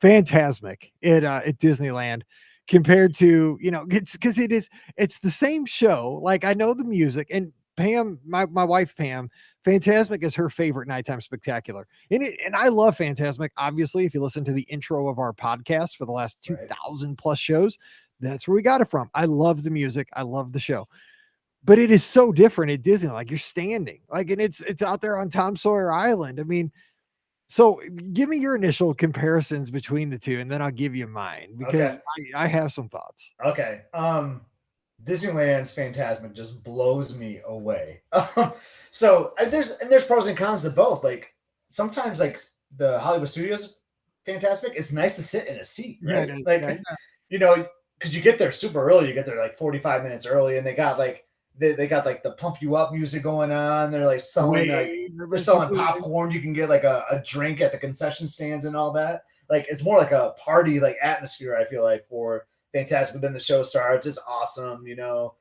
Fantasmic at Disneyland compared to, it's because it's the same show. Like I know the music, and Pam, my wife Pam, Fantasmic is her favorite nighttime spectacular. And I love Fantasmic. Obviously, if you listen to the intro of our podcast for the last 2,000 plus shows, that's where we got it from. I love the music. I love the show. But it is so different at Disney. Like you're standing, like, and it's out there on Tom Sawyer Island. I mean, so give me your initial comparisons between the two, and then I'll give you mine, because Okay. I have some thoughts. Okay. Disneyland's Fantasmic just blows me away. So there's pros and cons to both. Like sometimes like the Hollywood Studios Fantasmic, it's nice to sit in a seat, right? Yeah, Like yeah. you know, because you get there super early. You get there like 45 minutes early, and they got like the pump you up music going on. They're like selling they're selling popcorn. You can get like a drink at the concession stands and all that. Like it's more like a party like atmosphere, I feel like, for Fantastic. But then the show starts. It's awesome, you know.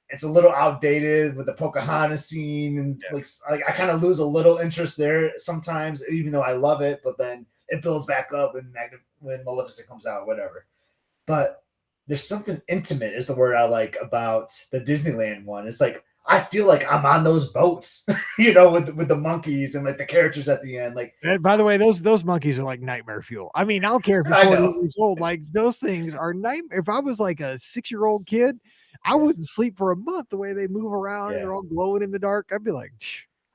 It's a little outdated with the Pocahontas scene, and like I kind of lose a little interest there sometimes, even though I love it. But then it builds back up when Maleficent comes out, whatever. But there's something intimate is the word I like about the Disneyland one. It's like I feel like I'm on those boats, you know, with the monkeys and like the characters at the end. Like, and by the way, those monkeys are like nightmare fuel. I mean, I don't care if you're 40 years old, like those things are nightmare. If I was like a 6-year-old kid, I wouldn't sleep for a month the way they move around and they're all glowing in the dark. I'd be like,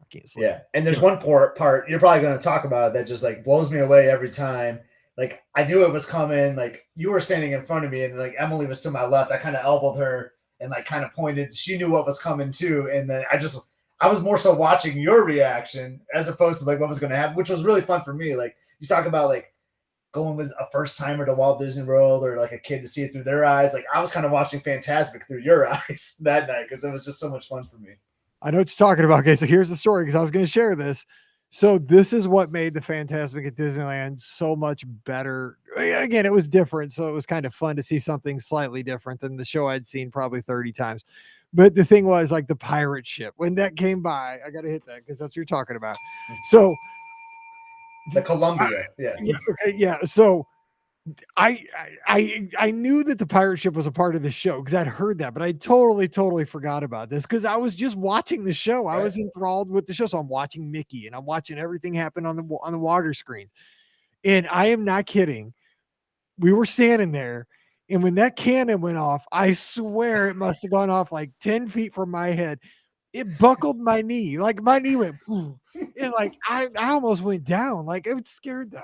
I can't sleep. Yeah. And there's one part you're probably going to talk about that just like blows me away every time. Like I knew it was coming. Like you were standing in front of me and like Emily was to my left. I kind of elbowed her and like kind of pointed. She knew what was coming too. And then I was more so watching your reaction as opposed to like what was going to happen, which was really fun for me. Like you talk about like going with a first timer to Walt Disney World or like a kid to see it through their eyes. Like I was kind of watching Fantastic through your eyes that night because it was just so much fun for me. I know what you're talking about. Okay, so here's the story because I was going to share this. So this is what made the Fantastic at Disneyland so much better. Again, it was different, so it was kind of fun to see something slightly different than the show I'd seen probably 30 times. But the thing was like the pirate ship. When that came by, I got to hit that because that's what you're talking about. So the Columbia. Yeah. So I knew that the pirate ship was a part of the show because I'd heard that, but I totally forgot about this because I was just watching the show. I was enthralled with the show. So I'm watching Mickey and I'm watching everything happen on the water screen. And I am not kidding. We were standing there, and when that cannon went off, I swear it must have gone off like 10 feet from my head. It buckled my knee. Like my knee went boom. And like I almost went down. Like it scared the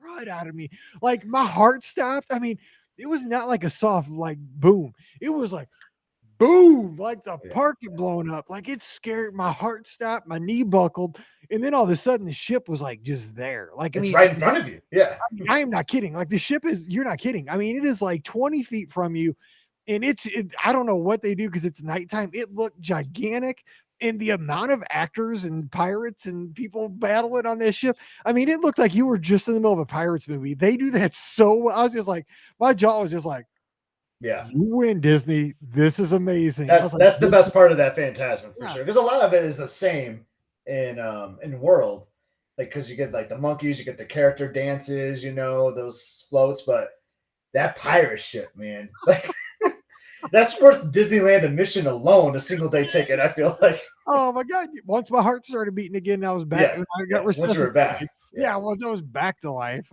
crud out of me. Like my heart stopped. I mean, it was not like a soft like boom. It was like boom, like the park had blown up. Like it scared my heart stopped, my knee buckled, and then all of a sudden the ship was like just there. Like it's right in front of you. Yeah. I am not kidding. Like the ship is, you're not kidding. I mean, it is like 20 feet from you. And I don't know what they do because it's nighttime. It looked gigantic. And the amount of actors and pirates and people battling on this ship, I mean, it looked like you were just in the middle of a Pirates movie. They do that so well. I was just like, my jaw was just like, yeah, you win, Disney. This is amazing. That's the best part of that Fantastic for sure. Because a lot of it is the same in World. Like, because you get like the monkeys, you get the character dances, you know, those floats, but that pirate ship, man, like that's worth Disneyland admission alone, a single day ticket. I feel like. Oh my God! Once my heart started beating again, I was back. I got once you were back. Once I was back to life,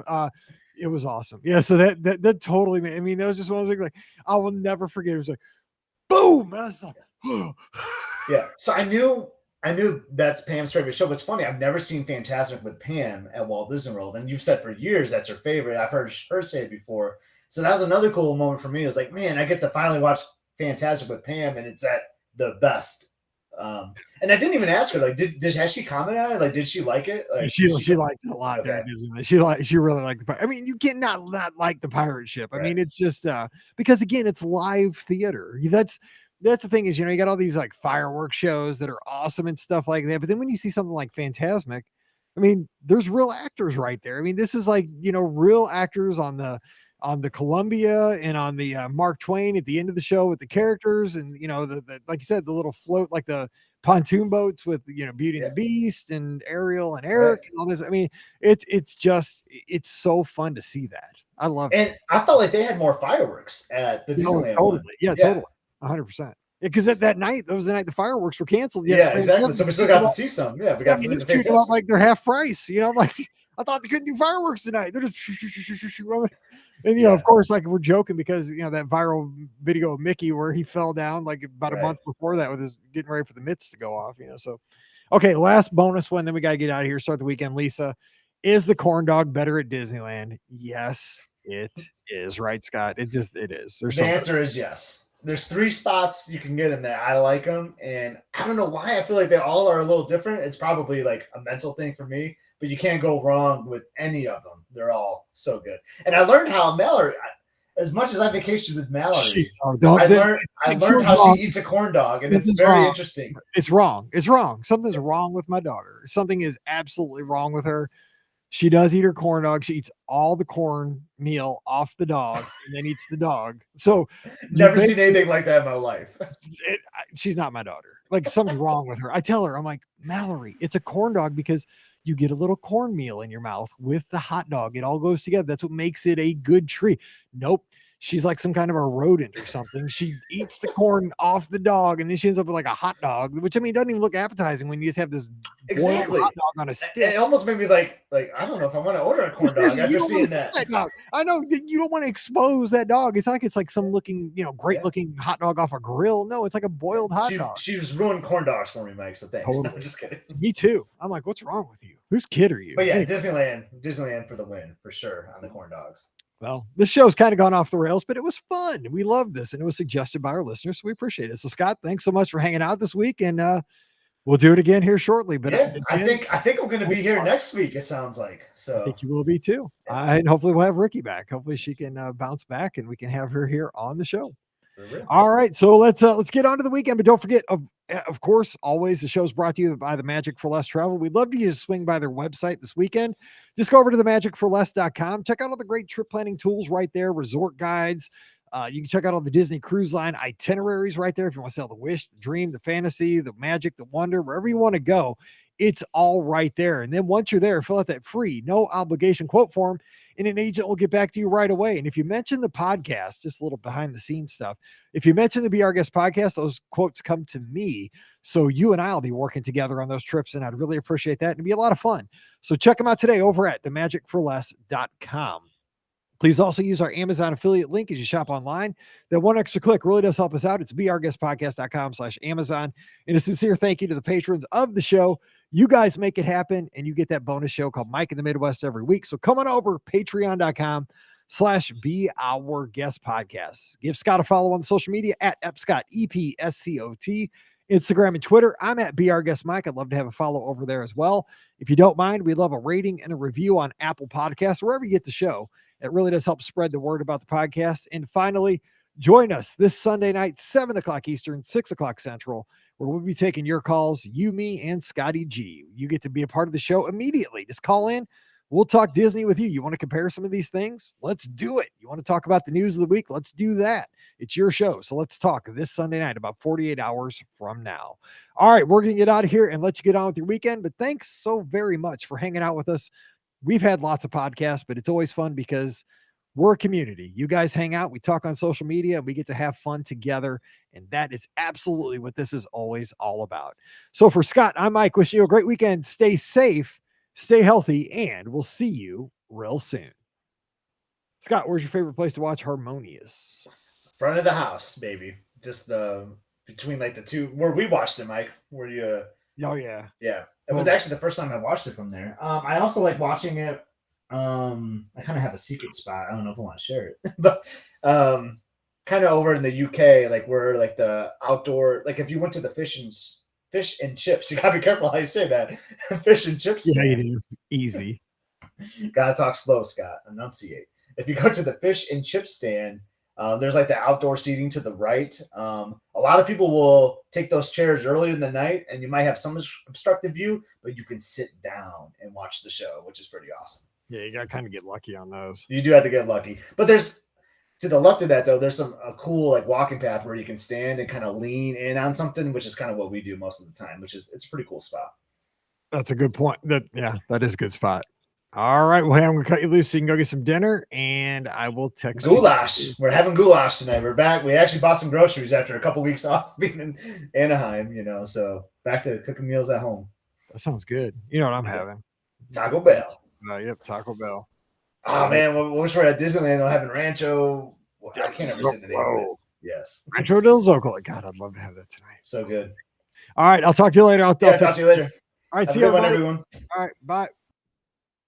it was awesome. Yeah, so that totally made. I mean, that was just one of those things like I will never forget. It was like, boom! And I was like, oh. Yeah. So I knew that's Pam's favorite show. But it's funny, I've never seen Fantastic with Pam at Walt Disney World, and you've said for years that's her favorite. I've heard her say it before. So that was another cool moment for me. It was like, man, I get to finally watch Fantastic with Pam, and it's at the best. And I didn't even ask her, like, has she commented on it? Like, did she like it? Like, she liked it a lot there, Disney. She really liked the. I mean, you can't not like the pirate ship. I mean, it's just because again, it's live theater. That's the thing is, you know, you got all these like fireworks shows that are awesome and stuff like that. But then when you see something like Fantasmic, I mean, there's real actors right there. I mean, this is like, you know, real actors on the Columbia and on the Mark Twain at the end of the show with the characters and, you know, the like you said, the little float, like the pontoon boats with, you know, Beauty and the Beast and Ariel and Eric and all this. I mean, it's so fun to see that. I love it. And I felt like they had more fireworks at the Disneyland. Totally. Yeah, totally. 100%. Because that night, that was the night the fireworks were canceled. Yeah, exactly. So we still got to see some. Yeah, we got to see the Fantastic. Like they're half price. You know, I'm like, I thought they couldn't do fireworks tonight. They're just and you know, of course, like we're joking because you know that viral video of Mickey where he fell down like about a month before that with his getting ready for the mitts to go off. You know, so okay, last bonus one. Then we got to get out of here. Start the weekend. Lisa, is the corn dog better at Disneyland? Yes, it is. Right, Scott? It is. The answer is yes. There's 3 spots you can get in there. I like them, and I don't know why. I feel like they all are a little different. It's probably like a mental thing for me, but you can't go wrong with any of them. They're all so good. And I learned how Mallory, as much as I vacationed with Mallory, I learned how she eats a corn dog, and it's very interesting. It's wrong. It's wrong. Something's wrong with my daughter. Something is absolutely wrong with her. She does eat her corn dog. She eats all the corn meal off the dog and then eats the dog. So never seen anything like that in my life. She's not my daughter. Like, something's wrong with her. I tell her, I'm like, Mallory, it's a corn dog because you get a little cornmeal in your mouth with the hot dog. It all goes together. That's what makes it a good treat. Nope. She's like some kind of a rodent or something. She eats the corn off the dog, and then she ends up with like a hot dog, which, I mean, doesn't even look appetizing when you just have this hot dog on a stick. It almost made me like I don't know if I want to order a corn dog after seeing that. I know that you don't want to expose that dog. It's like some looking, great looking hot dog off a grill. No, it's like a boiled hot dog. She was ruined corn dogs for me, Mike. So thanks. Totally. No, I'm just kidding. Me too. I'm like, what's wrong with you? Whose kid are you? But yeah, Disneyland for the win for sure on the corn dogs. Well, this show's kind of gone off the rails, but it was fun. We loved this, and it was suggested by our listeners, so we appreciate it. So, Scott, thanks so much for hanging out this week, and we'll do it again here shortly. But yeah, I think I'm going to be here next week. It sounds like so. I think you will be too, and hopefully we'll have Ricky back. Hopefully she can bounce back, and we can have her here on the show. All right, so let's get on to the weekend, but don't forget, of course, always the show's brought to you by the Magic for Less Travel. We'd love to you to swing by their website this weekend. Just go over to themagicforless.com. Check out all the great trip planning tools right there, resort guides. You can check out all the Disney Cruise Line itineraries right there if you want to sell the wish, the dream, the fantasy, the magic, the wonder, wherever you want to go. It's all right there. And then once you're there, fill out that free, no obligation quote form, and an agent will get back to you right away. And if you mention the podcast, just a little behind the scenes stuff, if you mention the Be Our Guest podcast, those quotes come to me. So you and I will be working together on those trips, and I'd really appreciate that. It'd be a lot of fun. So check them out today over at themagicforless.com. Please also use our Amazon affiliate link as you shop online. That one extra click really does help us out. It's beourguestpodcast.com/Amazon. And a sincere thank you to the patrons of the show. You guys make it happen, and you get that bonus show called Mike in the Midwest every week. So come on over, patreon.com/beourguestpodcast. Give Scott a follow on social media at @Epscott, EPSCOT. Instagram and Twitter, I'm at BRGuestMike. I'd love to have a follow over there as well. If you don't mind, we love a rating and a review on Apple Podcasts, wherever you get the show. It really does help spread the word about the podcast. And finally, join us this Sunday night, 7 o'clock Eastern, 6 o'clock Central, where we'll be taking your calls, you, me, and Scotty G. You get to be a part of the show immediately. Just call in. We'll talk Disney with you. You want to compare some of these things? Let's do it. You want to talk about the news of the week? Let's do that. It's your show. So let's talk this Sunday night, about 48 hours from now. All right, we're going to get out of here and let you get on with your weekend. But thanks so very much for hanging out with us. We've had lots of podcasts, but it's always fun because we're a community. You guys hang out, we talk on social media, and we get to have fun together. And that is absolutely what this is always all about. So for Scott, I'm Mike. Wishing you a great weekend. Stay safe, stay healthy, and we'll see you real soon. Scott, where's your favorite place to watch Harmonious? Front of the house, baby. Just between like the two where we watched it, Mike. Where you? Oh yeah, yeah. It was actually the first time I watched it from there. I also like watching it. I kind of have a secret spot. I don't know if I want to share it, but kind of over in the UK, like where like the outdoor, like if you went to the fish and chips, you gotta be careful how you say that. Fish and chips. Yeah, you do. Easy. Gotta talk slow, Scott. Enunciate. If you go to the fish and chip stand, there's like the outdoor seating to the right. A lot of people will take those chairs early in the night, and you might have some obstructive view, but you can sit down and watch the show, which is pretty awesome. Yeah, you got to kind of get lucky on those. You do have to get lucky. But there's, to the left of that, though, there's a cool like walking path where you can stand and kind of lean in on something, which is kind of what we do most of the time, it's a pretty cool spot. That's a good point. That is a good spot. All right. Well, hey, I'm going to cut you loose so you can go get some dinner, and I will text goulash. We're having goulash tonight. We're back. We actually bought some groceries after a couple weeks off being in Anaheim, so back to cooking meals at home. That sounds good. You know what I'm having? Taco Bell. Yep, Taco Bell. Oh, man. When we're at Disneyland, they're having Rancho. I can't ever say the name of it. Yes. Rancho del Zocalo. God, I'd love to have that tonight. So good. All right. I'll talk to you later. I'll talk to you later. All right. See you, everyone. All right. Bye.